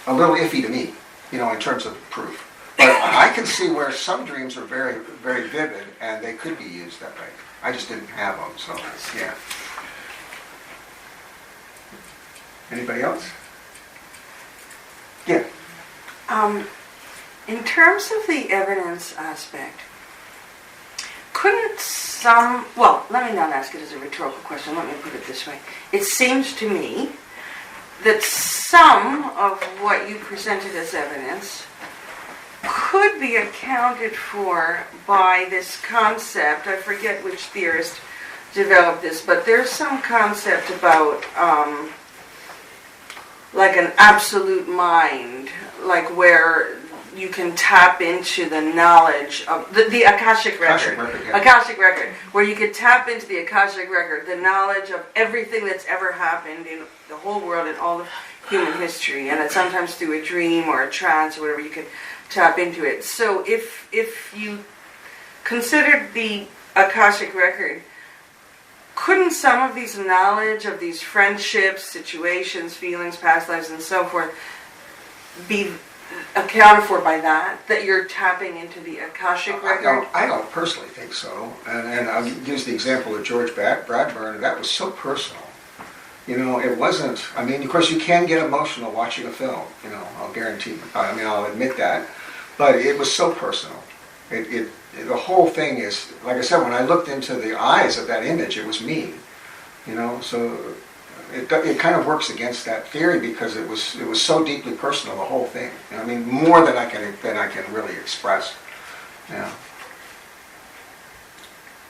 a little iffy to me, in terms of proof. But I can see where some dreams are very, very vivid, and they could be used that way. I just didn't have them, so yeah. Anybody else? Yeah. In terms of the evidence aspect, couldn't let me not ask it as a rhetorical question, let me put it this way. It seems to me that some of what you presented as evidence could be accounted for by this concept. I forget which theorist developed this, but there's some concept about like an absolute mind, like where you can tap into the knowledge of the Akashic record. Akashic record, where you could tap into the Akashic record, the knowledge of everything that's ever happened in the whole world and all of human history, and it's sometimes through a dream or a trance or whatever you could tap into it. So if you considered the Akashic record, couldn't some of these knowledge of these friendships, situations, feelings, past lives, and so forth be accounted for by that you're tapping into the Akashic record? I don't personally think so. And I'll use the example of George Bradburn. That was so personal. It wasn't, of course you can get emotional watching a film, I'll guarantee. I'll admit that. But it was so personal. The whole thing is, like I said, when I looked into the eyes of that image, it was me. So it kind of works against that theory because it was so deeply personal, the whole thing. More than I can really express. Yeah.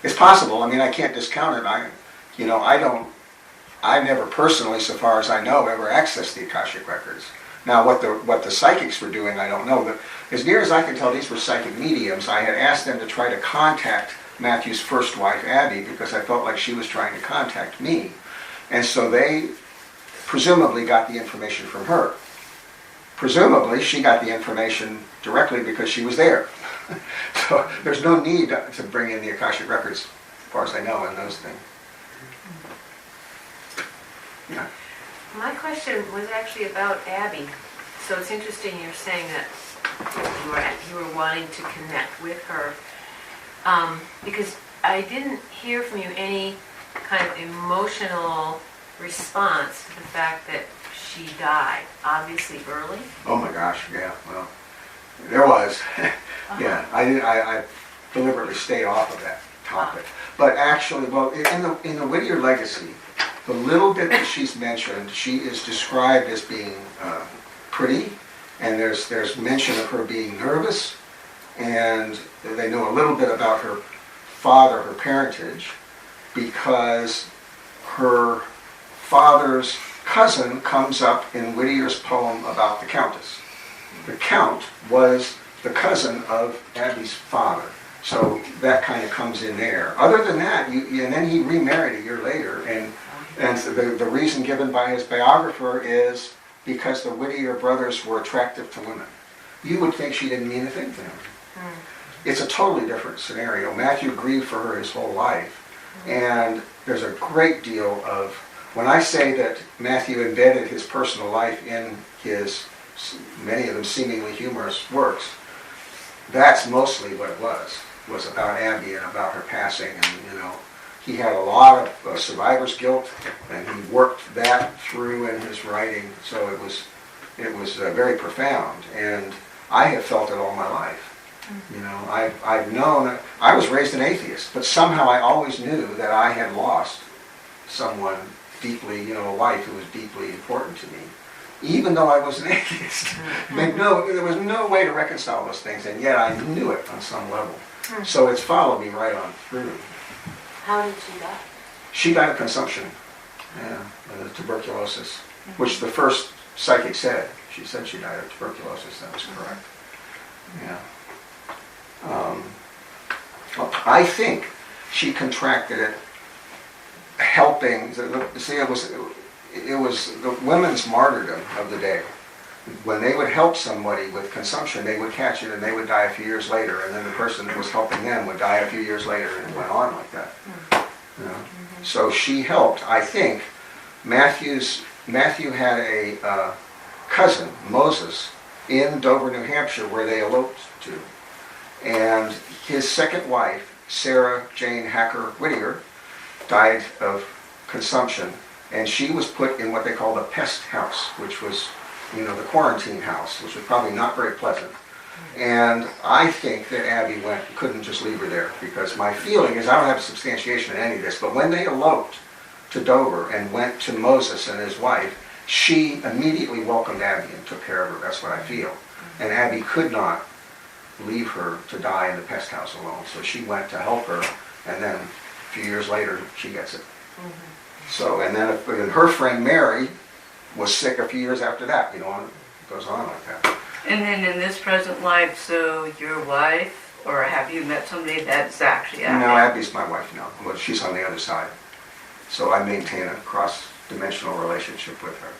It's possible. I can't discount it. I've never personally, so far as I know, ever accessed the Akashic Records. Now, what the psychics were doing, I don't know. But as near as I can tell, these were psychic mediums. I had asked them to try to contact Matthew's first wife, Abby, because I felt like she was trying to contact me. And so they presumably got the information from her. Presumably, she got the information directly because she was there. So there's no need to bring in the Akashic Records, as far as I know, in those things. Yeah. My question was actually about Abby. So it's interesting you're saying that you were wanting to connect with her. Because I didn't hear from you any kind of emotional response to the fact that she died, obviously early. Oh my gosh, yeah, well, there was. Yeah, I deliberately stayed off of that topic. But actually, well, in the Whittier legacy, the little bit that she's mentioned, she is described as being pretty, and there's mention of her being nervous, and they know a little bit about her father, her parentage, because her father's cousin comes up in Whittier's poem about the Countess. The Count was the cousin of Abby's father. So that kind of comes in there. Other than that, and then he remarried a year later, and the reason given by his biographer is because the Whittier brothers were attractive to women. You would think she didn't mean a thing to him. It's a totally different scenario. Matthew grieved for her his whole life, and there's a great deal of, when I say that Matthew embedded his personal life in his, many of them seemingly humorous works, that's mostly what it was about Abby and about her passing. And he had a lot of survivor's guilt, and he worked that through in his writing. So it was very profound, and I have felt it all my life. I've known, I was raised an atheist, but somehow I always knew that I had lost someone deeply, a wife who was deeply important to me, even though I was an atheist. There was no way to reconcile those things, and yet I knew it on some level. So it's followed me right on through. How did she die? She died of consumption, tuberculosis, which the first psychic said. She said she died of tuberculosis. That was correct. Yeah. I think she contracted it helping. See, it was the women's martyrdom of the day. When they would help somebody with consumption, they would catch it and they would die a few years later, and then the person who was helping them would die a few years later, and it went on like that. So she helped. I think Matthew had a cousin, Moses, in Dover, New Hampshire, where they eloped to. And his second wife, Sarah Jane Hacker Whittier, died of consumption, and she was put in what they call the pest house, which was, the quarantine house, which was probably not very pleasant. And I think that Abby couldn't just leave her there, because my feeling is, I don't have substantiation in any of this, but when they eloped to Dover and went to Moses and his wife, she immediately welcomed Abby and took care of her. That's what I feel. And Abby could not leave her to die in the pest house alone. So she went to help her, and then a few years later, she gets it. So, and then her friend Mary was sick a few years after that, and it goes on like that. And then in this present life, so your wife, or have you met somebody that's actually Abby? No, Abby's my wife now. Well, she's on the other side. So I maintain a cross-dimensional relationship with her.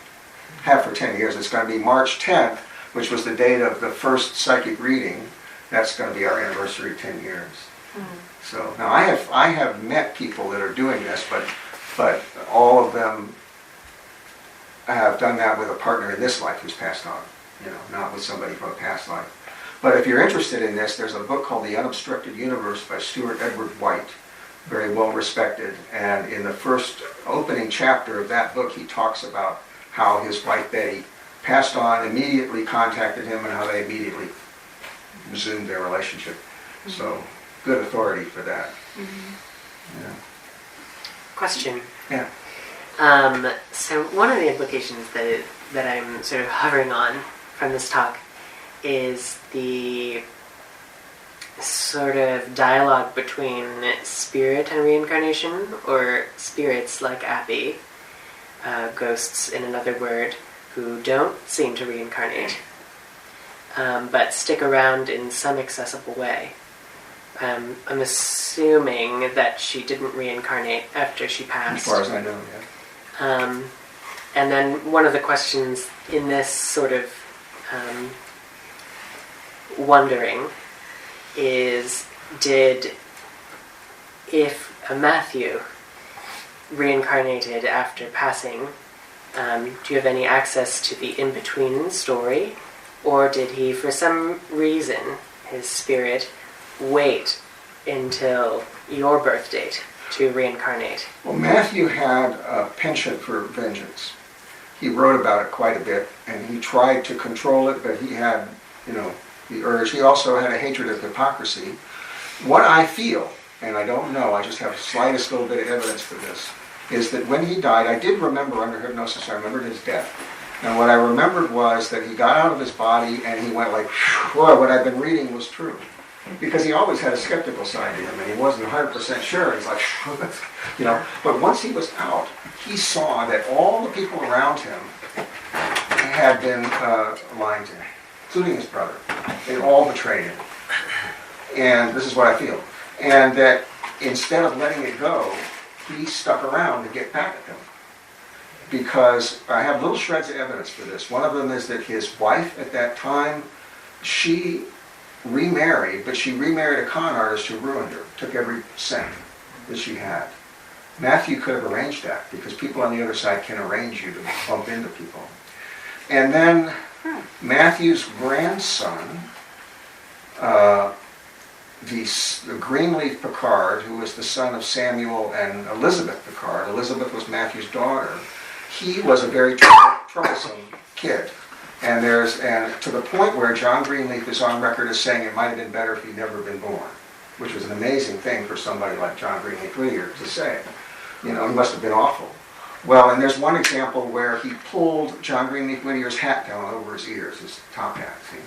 Have for 10 years. It's going to be March 10th, which was the date of the first psychic reading. That's going to be our anniversary, 10 years. So now I have met people that are doing this, but all of them have done that with a partner in this life who's passed on, not with somebody from a past life. But if you're interested in this, there's a book called The Unobstructed Universe by Stuart Edward White, very well respected. And in the first opening chapter of that book, he talks about how his wife Betty passed on, immediately contacted him, and how they immediately resumed their relationship. So good authority for that. Yeah. Question. Yeah. So one of the implications that I'm sort of hovering on from this talk is the sort of dialogue between spirit and reincarnation, or spirits like Abby, ghosts in another word, who don't seem to reincarnate, but stick around in some accessible way. I'm assuming that she didn't reincarnate after she passed. As far as I know, yeah. And then one of the questions in this sort of wondering is, if Matthew reincarnated after passing, do you have any access to the in-between story? Or did he, for some reason, his spirit, wait until your birth date to reincarnate? Well, Matthew had a penchant for vengeance. He wrote about it quite a bit, and he tried to control it, but he had, the urge. He also had a hatred of hypocrisy. What I feel, and I don't know, I just have the slightest little bit of evidence for this, is that when he died, I did remember under hypnosis, I remembered his death. And what I remembered was that he got out of his body and he went like, whoa, what I've been reading was true. Because he always had a skeptical side to him, and he wasn't 100% sure. He's like, But once he was out, he saw that all the people around him had been lying to him, including his brother. They all betrayed him. And this is what I feel. And that instead of letting it go, he stuck around to get back at them. Because I have little shreds of evidence for this. One of them is that his wife at that time, she remarried, but she remarried a con artist who ruined her, took every cent that she had. Matthew could have arranged that, because people on the other side can arrange you to bump into people. And then Matthew's grandson, the Greenleaf Picard, who was the son of Samuel and Elizabeth Picard. Elizabeth was Matthew's daughter. He was a very troublesome kid. And to the point where John Greenleaf is on record as saying it might have been better if he'd never been born, which was an amazing thing for somebody like John Greenleaf Whittier to say. He must have been awful. Well, and there's one example where he pulled John Greenleaf Whittier's hat down over his ears, his top hat, see?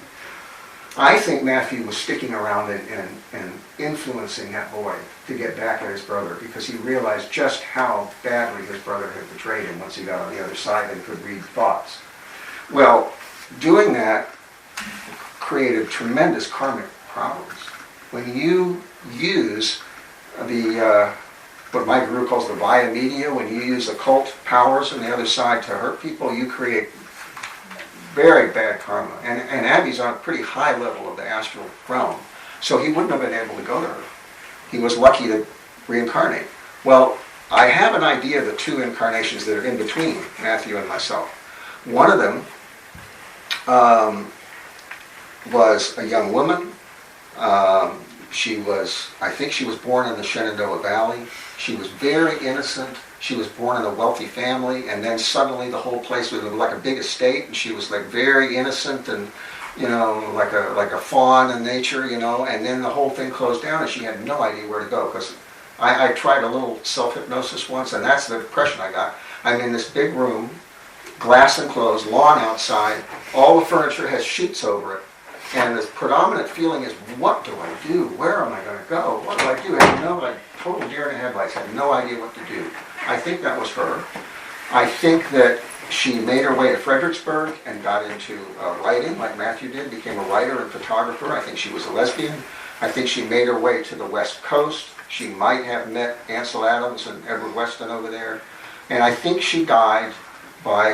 I think Matthew was sticking around and influencing that boy to get back at his brother, because he realized just how badly his brother had betrayed him once he got on the other side and could read thoughts. Well, doing that created tremendous karmic problems. When you use what my guru calls the via media, when you use occult powers on the other side to hurt people, you create very bad karma. And Abby's on a pretty high level of the astral realm, so he wouldn't have been able to go to her. He was lucky to reincarnate. Well, I have an idea of the two incarnations that are in between Matthew and myself. One of them was a young woman. I think she was born in the Shenandoah Valley. She was very innocent. She was born in a wealthy family, and then suddenly the whole place was like a big estate, and she was like very innocent and, like a fawn in nature, and then the whole thing closed down and she had no idea where to go, because I tried a little self-hypnosis once, and that's the impression I got. I'm in this big room, glass enclosed, lawn outside, all the furniture has sheets over it, and the predominant feeling is, what do I do? Where am I going to go? What do I do? I had total deer in the headlights, had no idea what to do. I think that was her. I think that she made her way to Fredericksburg and got into writing, like Matthew did, became a writer and photographer. I think she was a lesbian. I think she made her way to the West Coast. She might have met Ansel Adams and Edward Weston over there. And I think she died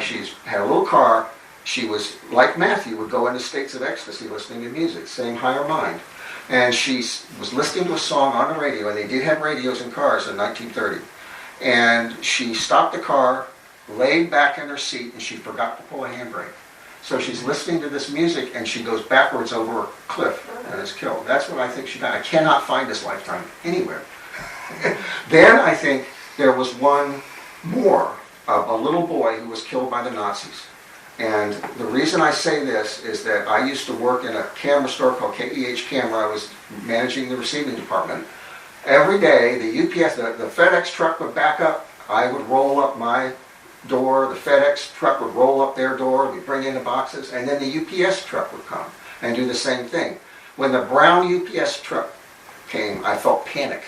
she's had a little car. She was, like Matthew, would go into states of ecstasy listening to music, same higher mind. And she was listening to a song on the radio, and they did have radios in cars in 1930. And she stopped the car, laid back in her seat, and she forgot to pull a handbrake. So she's listening to this music, and she goes backwards over a cliff and is killed. That's what I think she died. I cannot find this lifetime anywhere. Then I think there was one more, a little boy who was killed by the Nazis. And the reason I say this is that I used to work in a camera store called KEH Camera. I was managing the receiving department. Every day, the UPS, the FedEx truck would back up. I would roll up my door. The FedEx truck would roll up their door. We'd bring in the boxes. And then the UPS truck would come and do the same thing. When the brown UPS truck came, I felt panic.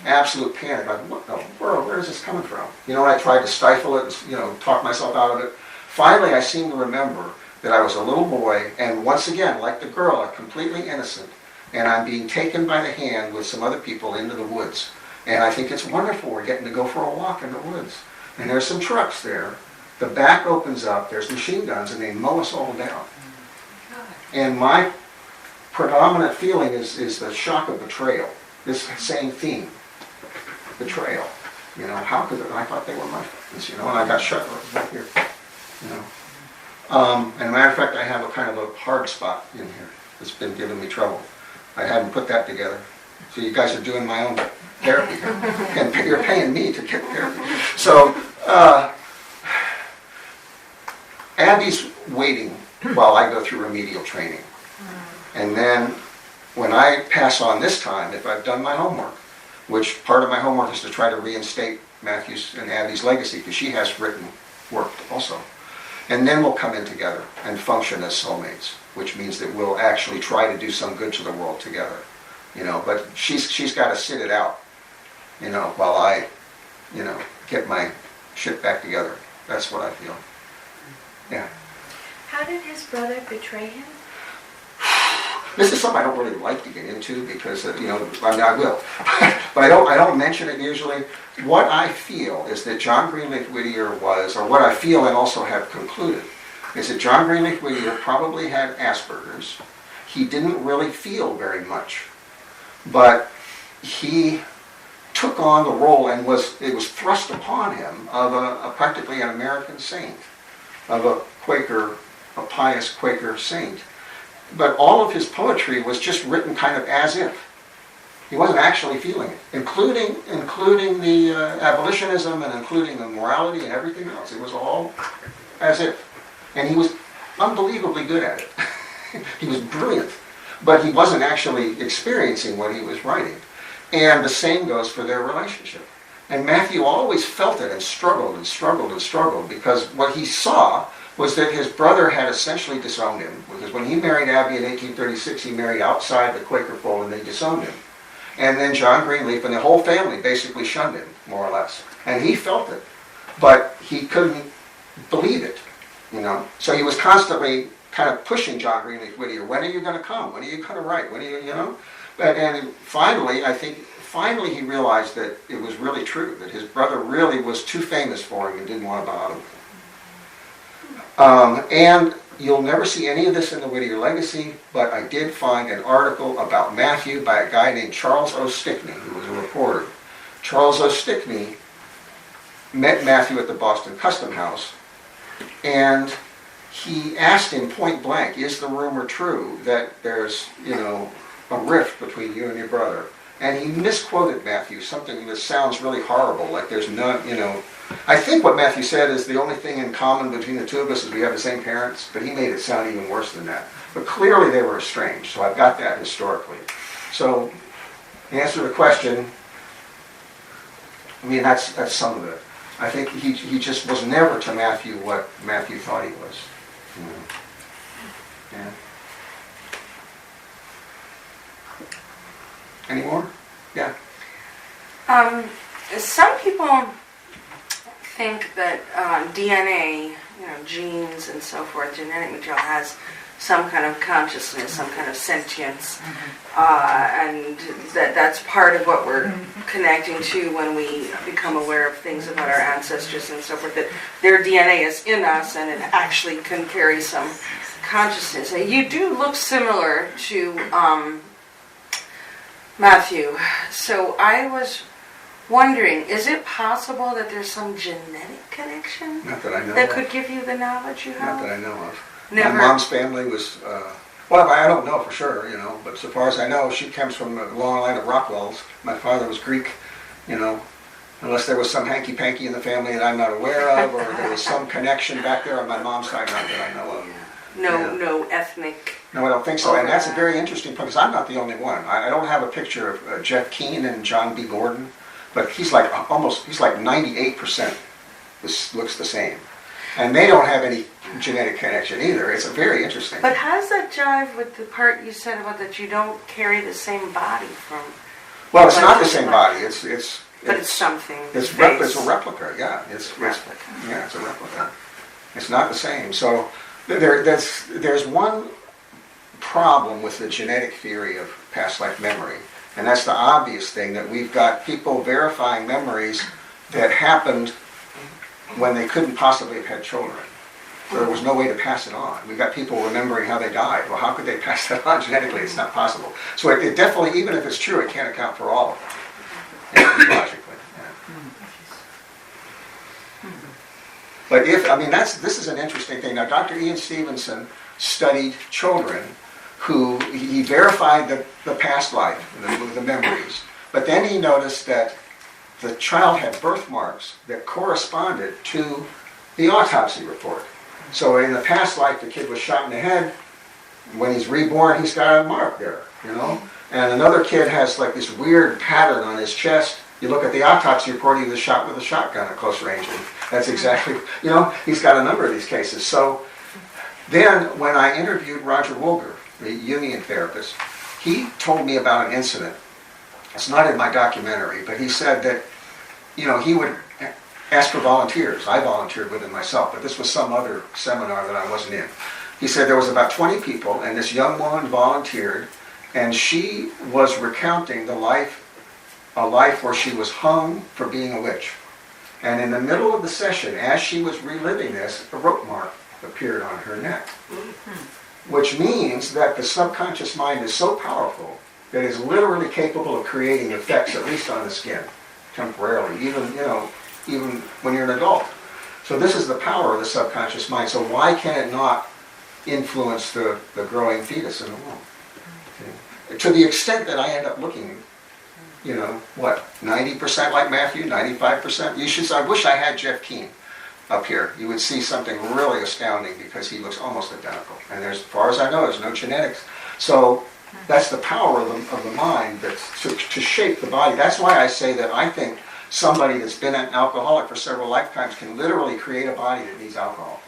Absolute panic. Like, what the world? Where is this coming from? You know, I tried to stifle it, talk myself out of it. Finally, I seem to remember that I was a little boy, and once again, like the girl, I'm completely innocent, and I'm being taken by the hand with some other people into the woods. And I think it's wonderful. We're getting to go for a walk in the woods. And there's some trucks there. The back opens up, there's machine guns, and they mow us all down. And my predominant feeling is the shock of betrayal. This same theme, betrayal. How could it? I thought they were my friends, and I got shut right here. And as a matter of fact, I have a kind of a hard spot in here that's been giving me trouble. I hadn't put that together. So you guys are doing my own therapy, and you're paying me to get therapy. So Abby's waiting while I go through remedial training. And then when I pass on this time, if I've done my homework, which part of my homework is to try to reinstate Matthew's and Abby's legacy, because she has written work also. And then we'll come in together and function as soulmates, which means that we'll actually try to do some good to the world together. But she's got to sit it out, while I, get my shit back together. That's what I feel. Yeah. How did his brother betray him? This is something I don't really like to get into because, I will. But I don't mention it usually. What I feel is that John Greenleaf Whittier was, or what I feel and also have concluded, is that John Greenleaf Whittier probably had Asperger's. He didn't really feel very much. But he took on the role and it was thrust upon him of a practically an American saint, of a Quaker, a pious Quaker saint. But all of his poetry was just written kind of as if. He wasn't actually feeling it, including the abolitionism and including the morality and everything else. It was all as if. And he was unbelievably good at it. He was brilliant. But he wasn't actually experiencing what he was writing. And the same goes for their relationship. And Matthew always felt it and struggled and struggled and struggled because what he saw was that his brother had essentially disowned him. Because when he married Abby in 1836, he married outside the Quaker fold and they disowned him. And then John Greenleaf and the whole family basically shunned him, more or less. And he felt it. But he couldn't believe it, So he was constantly kind of pushing John Greenleaf Whittier. When are you going to come? When are you going to write? When are you, And finally, finally he realized that it was really true, that his brother really was too famous for him and didn't want to bother him. And you'll never see any of this in the Whittier Legacy, but I did find an article about Matthew by a guy named Charles O. Stickney, who was a reporter. Charles O. Stickney met Matthew at the Boston Custom House, and he asked him point blank, is the rumor true that there's, a rift between you and your brother? And he misquoted Matthew, something that sounds really horrible, like there's none, I think what Matthew said is the only thing in common between the two of us is we have the same parents, but he made it sound even worse than that. But clearly they were estranged, so I've got that historically. So, in answer to the question, that's some of it. I think he just was never to Matthew what Matthew thought he was. Yeah. Any more? Yeah. Some people think that DNA, genes and so forth, genetic material has some kind of consciousness, some kind of sentience, and that's part of what we're connecting to when we become aware of things about our ancestors and so forth, that their DNA is in us and it actually can carry some consciousness. And you do look similar to Matthew, so I was wondering, is it possible that there's some genetic connection Not that I know that of. could give you the knowledge you have? Not that I know of. Never. My mom's family was, well, I don't know for sure, but so far as I know, she comes from a long line of Rockwells. My father was Greek, unless there was some hanky-panky in the family that I'm not aware of, or there was some connection back there on my mom's side, not that I know of. No ethnic. No, I don't think so, and that's a very interesting point, because I'm not the only one. I don't have a picture of Jeff Keane and John B. Gordon, but he's like 98% looks the same. And they don't have any genetic connection either. It's very interesting. But how does that jive with the part you said about that you don't carry the same body from? Well, it's not the same body. It's something. It's a replica. Yeah, it's a replica. It's not the same. So there's one problem with the genetic theory of past life memory, and that's the obvious thing, that we've got people verifying memories that happened when they couldn't possibly have had children. So there was no way to pass it on. We've got people remembering how they died. Well, how could they pass that on genetically? It's not possible. So it definitely, even if it's true, it can't account for all of it, logically. Yeah. But this is an interesting thing. Now, Dr. Ian Stevenson studied children who, he verified the past life, the memories, but then he noticed that the child had birthmarks that corresponded to the autopsy report. So in the past life, the kid was shot in the head. When he's reborn, he's got a mark there, And another kid has like this weird pattern on his chest. You look at the autopsy report, he was shot with a shotgun at close range. And that's exactly, he's got a number of these cases. So then when I interviewed Roger Wolger, the Jungian therapist, he told me about an incident. It's not in my documentary, but he said that, he would ask for volunteers. I volunteered with him myself, but this was some other seminar that I wasn't in. He said there was about 20 people, and this young woman volunteered, and she was recounting a life where she was hung for being a witch. And in the middle of the session, as she was reliving this, a rope mark appeared on her neck. Which means that the subconscious mind is so powerful that it's literally capable of creating effects, at least on the skin, temporarily, even when you're an adult. So this is the power of the subconscious mind. So why can it not influence the growing fetus in the womb? Okay. To the extent that I end up looking, 90% like Matthew, 95%? I wish I had Jeff Keane up here. You would see something really astounding because he looks almost identical. And as far as I know, there's no genetics. So that's the power of the mind that's to shape the body. That's why I say that I think somebody that's been an alcoholic for several lifetimes can literally create a body that needs alcohol.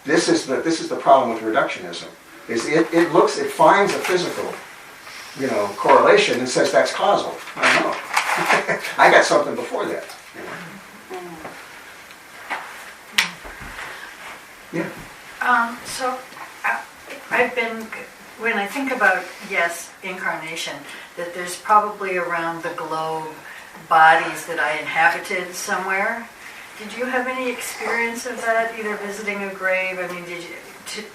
This is the problem with reductionism. It finds a physical, correlation and says that's causal. I don't know. I got something before that. Yeah. When I think about, incarnation, that there's probably around the globe bodies that I inhabited somewhere. Did you have any experience of that, either visiting a grave? I mean, did you,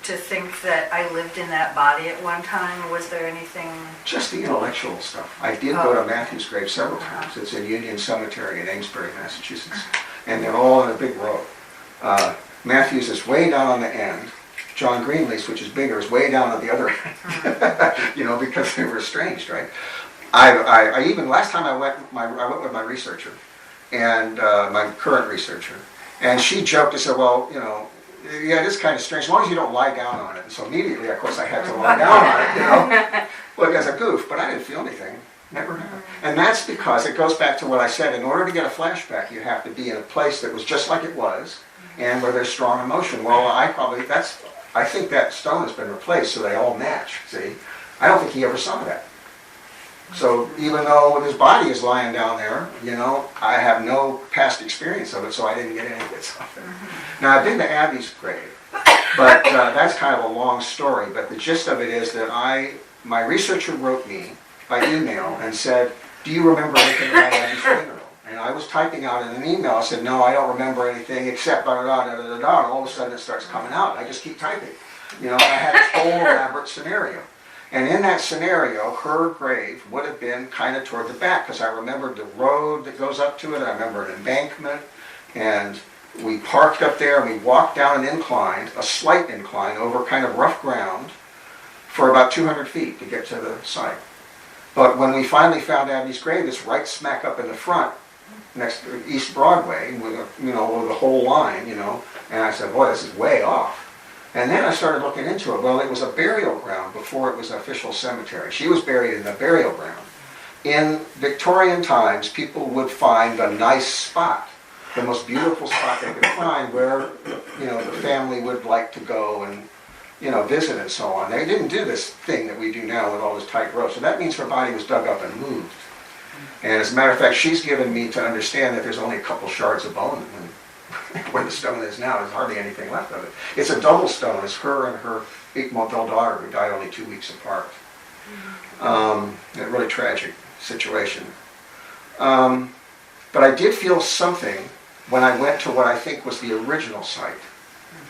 to think that I lived in that body at one time? Was there anything? Just the intellectual stuff. I did go to Matthew's grave several times. It's in Union Cemetery in Amesbury, Massachusetts. And they're all in a big row. Matthew's is way down on the end. John Greenleaf's, which is bigger, is way down at the other end. Because they were estranged, right? I even, last time I went with my researcher, and my current researcher, and she joked and said, well, it is kind of strange, as long as you don't lie down on it. And so immediately, of course, I had to lie down on it, Look, as a goof, but I didn't feel anything. Never happened. And that's because it goes back to what I said. In order to get a flashback, you have to be in a place that was just like it was, and where there's strong emotion. Well, I think that stone has been replaced, so they all match, see? I don't think he ever saw that. So even though his body is lying down there, I have no past experience of it, so I didn't get any of it. Now, I've been to Abby's grave, but that's kind of a long story. But the gist of it is that my researcher wrote me by email and said, do you remember anything about Abby's funeral? And I was typing out in an email, I said, no, I don't remember anything except da-da-da-da-da-da, and all of a sudden it starts coming out, and I just keep typing. I had this whole elaborate scenario. And in that scenario, her grave would have been kind of toward the back, because I remembered the road that goes up to it, I remember an embankment, and we parked up there, and we walked down an incline, a slight incline, over kind of rough ground, for about 200 feet to get to the site. But when we finally found Abby's grave, it's right smack up in the front, next to East Broadway, with the whole line, and I said, boy, this is way off. And then I started looking into it. Well, it was a burial ground before it was an official cemetery. She was buried in the burial ground. In Victorian times, people would find a nice spot the most beautiful spot they could find where, the family would like to go and, visit and so on. They didn't do this thing that we do now with all this tight rope. So that means her body was dug up and moved. And as a matter of fact, she's given me to understand that there's only a couple shards of bone where the stone is now. There's hardly anything left of it. It's a double stone. It's her and her 8-month-old daughter who died only 2 weeks apart. A really tragic situation. But I did feel something when I went to what I think was the original site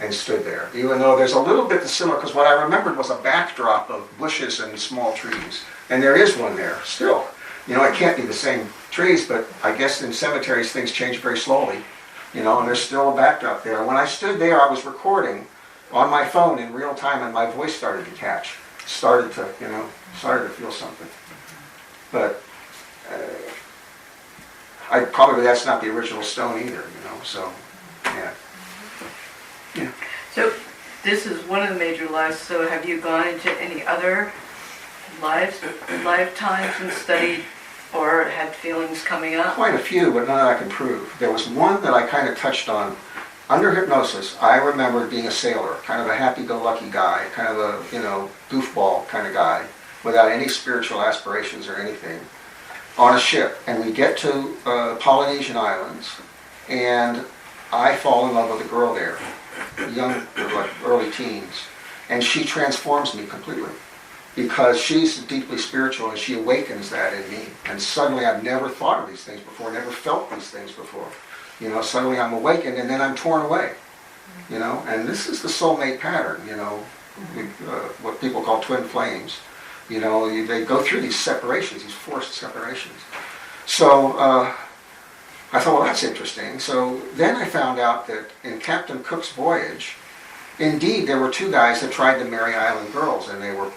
and stood there, even though there's a little bit similar, because what I remembered was a backdrop of bushes and small trees. And there is one there still. It can't be the same trees, but I guess in cemeteries things change very slowly, and there's still a backdrop there. And when I stood there, I was recording on my phone in real time, and my voice started to catch. Started to feel something. But probably that's not the original stone either, so, yeah. Yeah. So this is one of the major lives, so have you gone into any other lifetimes and studied or had feelings coming up? Quite a few, but none that I can prove. There was one that I kind of touched on. Under hypnosis, I remember being a sailor, kind of a happy-go-lucky guy, kind of a, goofball kind of guy, without any spiritual aspirations or anything, on a ship. And we get to Polynesian Islands, and I fall in love with a girl there, young, like early teens, and she transforms me completely. Because she's deeply spiritual and she awakens that in me. And suddenly I've never thought of these things before, never felt these things before. Suddenly I'm awakened and then I'm torn away. And this is the soulmate pattern, what people call twin flames. They go through these separations, these forced separations. So I thought, well, that's interesting. So then I found out that in Captain Cook's voyage, indeed there were 2 guys that tried to marry island girls, and they were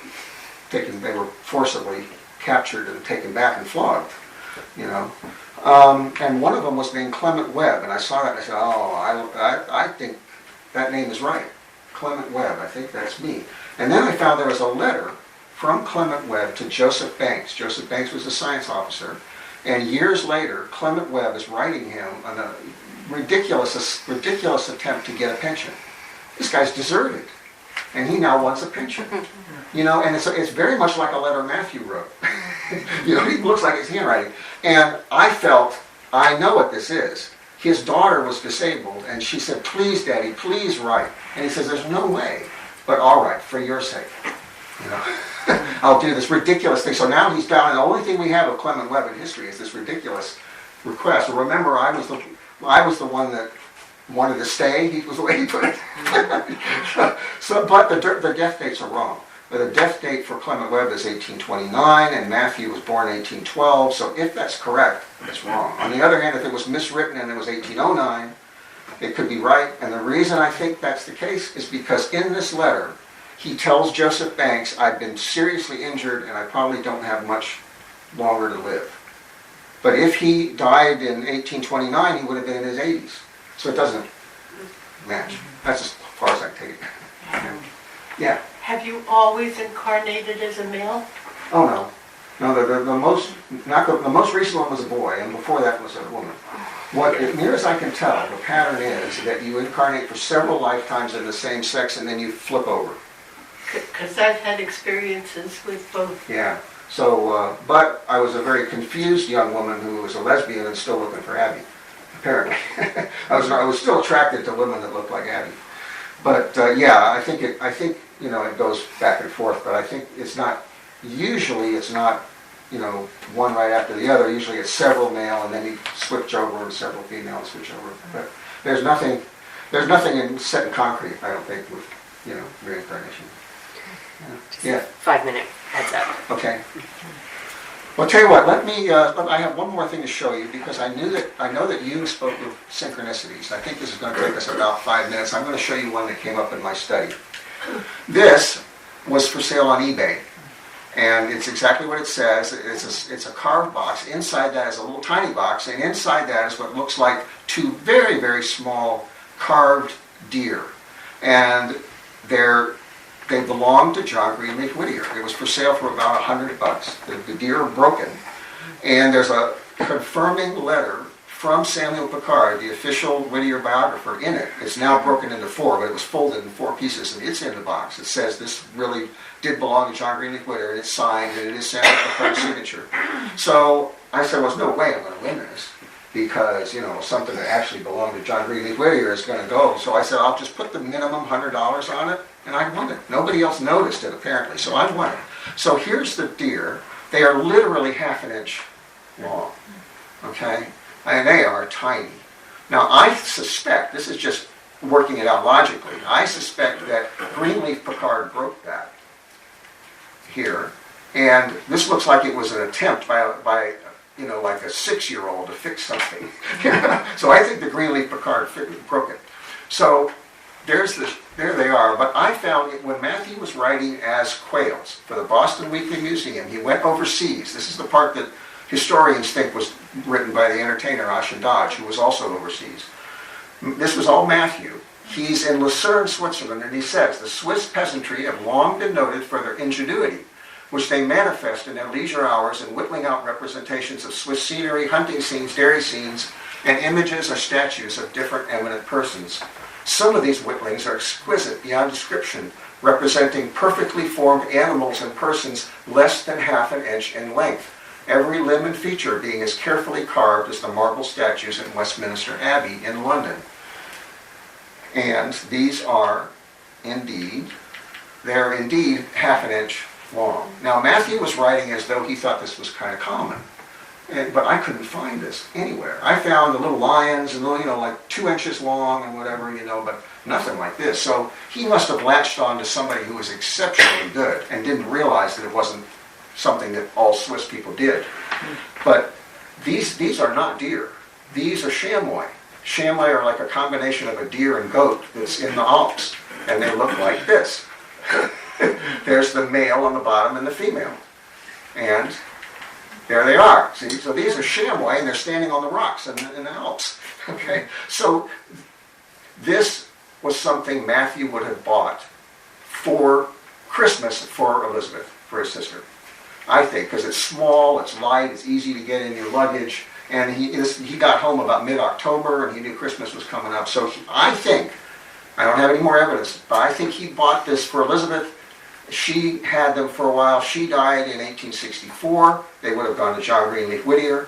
forcibly captured and taken back and flogged, and one of them was named Clement Webb, and I saw that and I said, I think that name is right, Clement Webb, I think that's me. And then I found there was a letter from Clement Webb to Joseph Banks. Joseph Banks was a science officer, and years later, Clement Webb is writing him on a ridiculous attempt to get a pension. This guy's deserted, and he now wants a pension. And it's very much like a letter Matthew wrote. He looks like his handwriting. And I felt, I know what this is. His daughter was disabled, and she said, please, Daddy, please write. And he says, there's no way, but all right, for your sake. I'll do this ridiculous thing. So now he's down, and the only thing we have of Clement Webb in history is this ridiculous request. Well, remember, I was the one that wanted to stay. He was the way he put it. But the death dates are wrong. The death date for Clement Webb is 1829, and Matthew was born 1812. So if that's correct, it's wrong. On the other hand, if it was miswritten and it was 1809, it could be right. And the reason I think that's the case is because in this letter, he tells Joseph Banks, I've been seriously injured and I probably don't have much longer to live. But if he died in 1829, he would have been in his 80s. So it doesn't match. That's as far as I can take it. Yeah. Have you always incarnated as a male? Oh no. No, the most recent one was a boy, and before that was a woman. What, as near as I can tell, the pattern is that you incarnate for several lifetimes in the same sex, and then you flip over. Because I've had experiences with both. Yeah. So, but I was a very confused young woman who was a lesbian and still looking for Abby. Apparently, I was still attracted to women that looked like Abby. But yeah, I think it goes back and forth. But I think it's not. Usually, it's not one right after the other. Usually, it's several male, and then you switch over, and several female, and switch over. But there's nothing set in concrete. I don't think with reincarnation. Yeah. 5-minute heads up. Okay. Well, I'll tell you what. I have one more thing to show you because I know that you spoke of synchronicities. I think this is going to take us about 5 minutes. I'm going to show you one that came up in my study. This was for sale on eBay, and it's exactly what it says. It's a carved box. Inside that is a little tiny box, and inside that is what looks like 2 very, very small carved deer, and they belonged to John Greenleaf Whittier. It was for sale for about $100. The deer are broken, and there's a confirming letter from Samuel Picard, the official Whittier biographer, in it. It's now broken into 4, but it was folded in 4 pieces, and it's in the box. It says this really did belong to John Greenleaf Whittier, and it's signed, and it is Samuel Picard's signature. So I said, well, there's no way I'm going to win this, because, something that actually belonged to John Greenleaf Whittier is going to go. So I said, I'll just put the minimum $100 on it, and I won it. Nobody else noticed it, apparently, so I won it. So here's the deer. They are literally half an inch long, okay? And they are tiny. Now, I suspect, this is just working it out logically, I suspect that Greenleaf Picard broke that here, and this looks like it was an attempt by like a 6-year-old to fix something. So I think the Greenleaf Picard broke it. So there they are. But I found it when Matthew was writing as Quails for the Boston Weekly Museum. He went overseas. This is the part that historians think was written by the entertainer Ashen Dodge, who was also overseas. This was all Matthew. He's in Lucerne, Switzerland, and he says, the Swiss peasantry have long been noted for their ingenuity, which they manifest in their leisure hours in whittling out representations of Swiss scenery, hunting scenes, dairy scenes, and images or statues of different eminent persons. Some of these whittlings are exquisite beyond description, representing perfectly formed animals and persons less than half an inch in length, every limb and feature being as carefully carved as the marble statues in Westminster Abbey in London. And these are indeed half an inch long. Now, Matthew was writing as though he thought this was kind of common, but I couldn't find this anywhere. I found the little lions and little, like 2 inches long and whatever, but nothing like this. So he must have latched on to somebody who was exceptionally good and didn't realize that it wasn't something that all Swiss people did. But these are not deer. These are chamois. Chamois are like a combination of a deer and goat that's in the Alps, and they look like this. There's the male on the bottom and the female. And there they are. See, so these are chamois, and they're standing on the rocks in the Alps. Okay, so this was something Matthew would have bought for Christmas for Elizabeth, for his sister. I think, because it's small, it's light, it's easy to get in your luggage, and he got home about mid-October, and he knew Christmas was coming up. So I think, I don't have any more evidence, but I think he bought this for Elizabeth. She had them for a while. She died in 1864. They would have gone to John Greenleaf Whittier.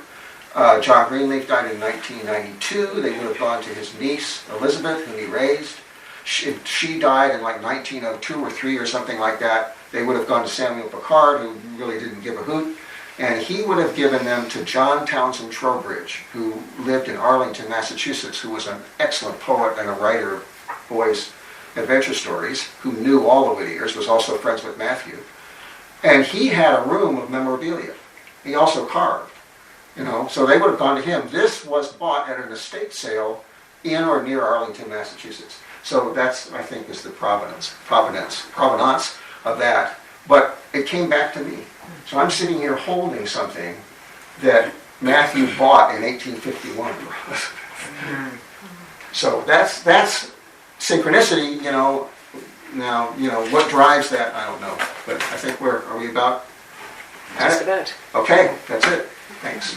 John Greenleaf died in 1992. They would have gone to his niece, Elizabeth, whom he raised. She died in like 1902 or 3 or something like that. They would have gone to Samuel Picard, who really didn't give a hoot. And he would have given them to John Townsend Trowbridge, who lived in Arlington, Massachusetts, who was an excellent poet and a writer of boys' adventure stories, who knew all the Whittiers, was also friends with Matthew. And he had a room of memorabilia. He also carved, so they would have gone to him. This was bought at an estate sale in or near Arlington, Massachusetts. So that's, I think, is the provenance of that. But it came back to me. So I'm sitting here holding something that Matthew bought in 1851. So that's synchronicity, Now, what drives that, I don't know. But I think are we about at it? Just about. Okay, that's it. Thanks.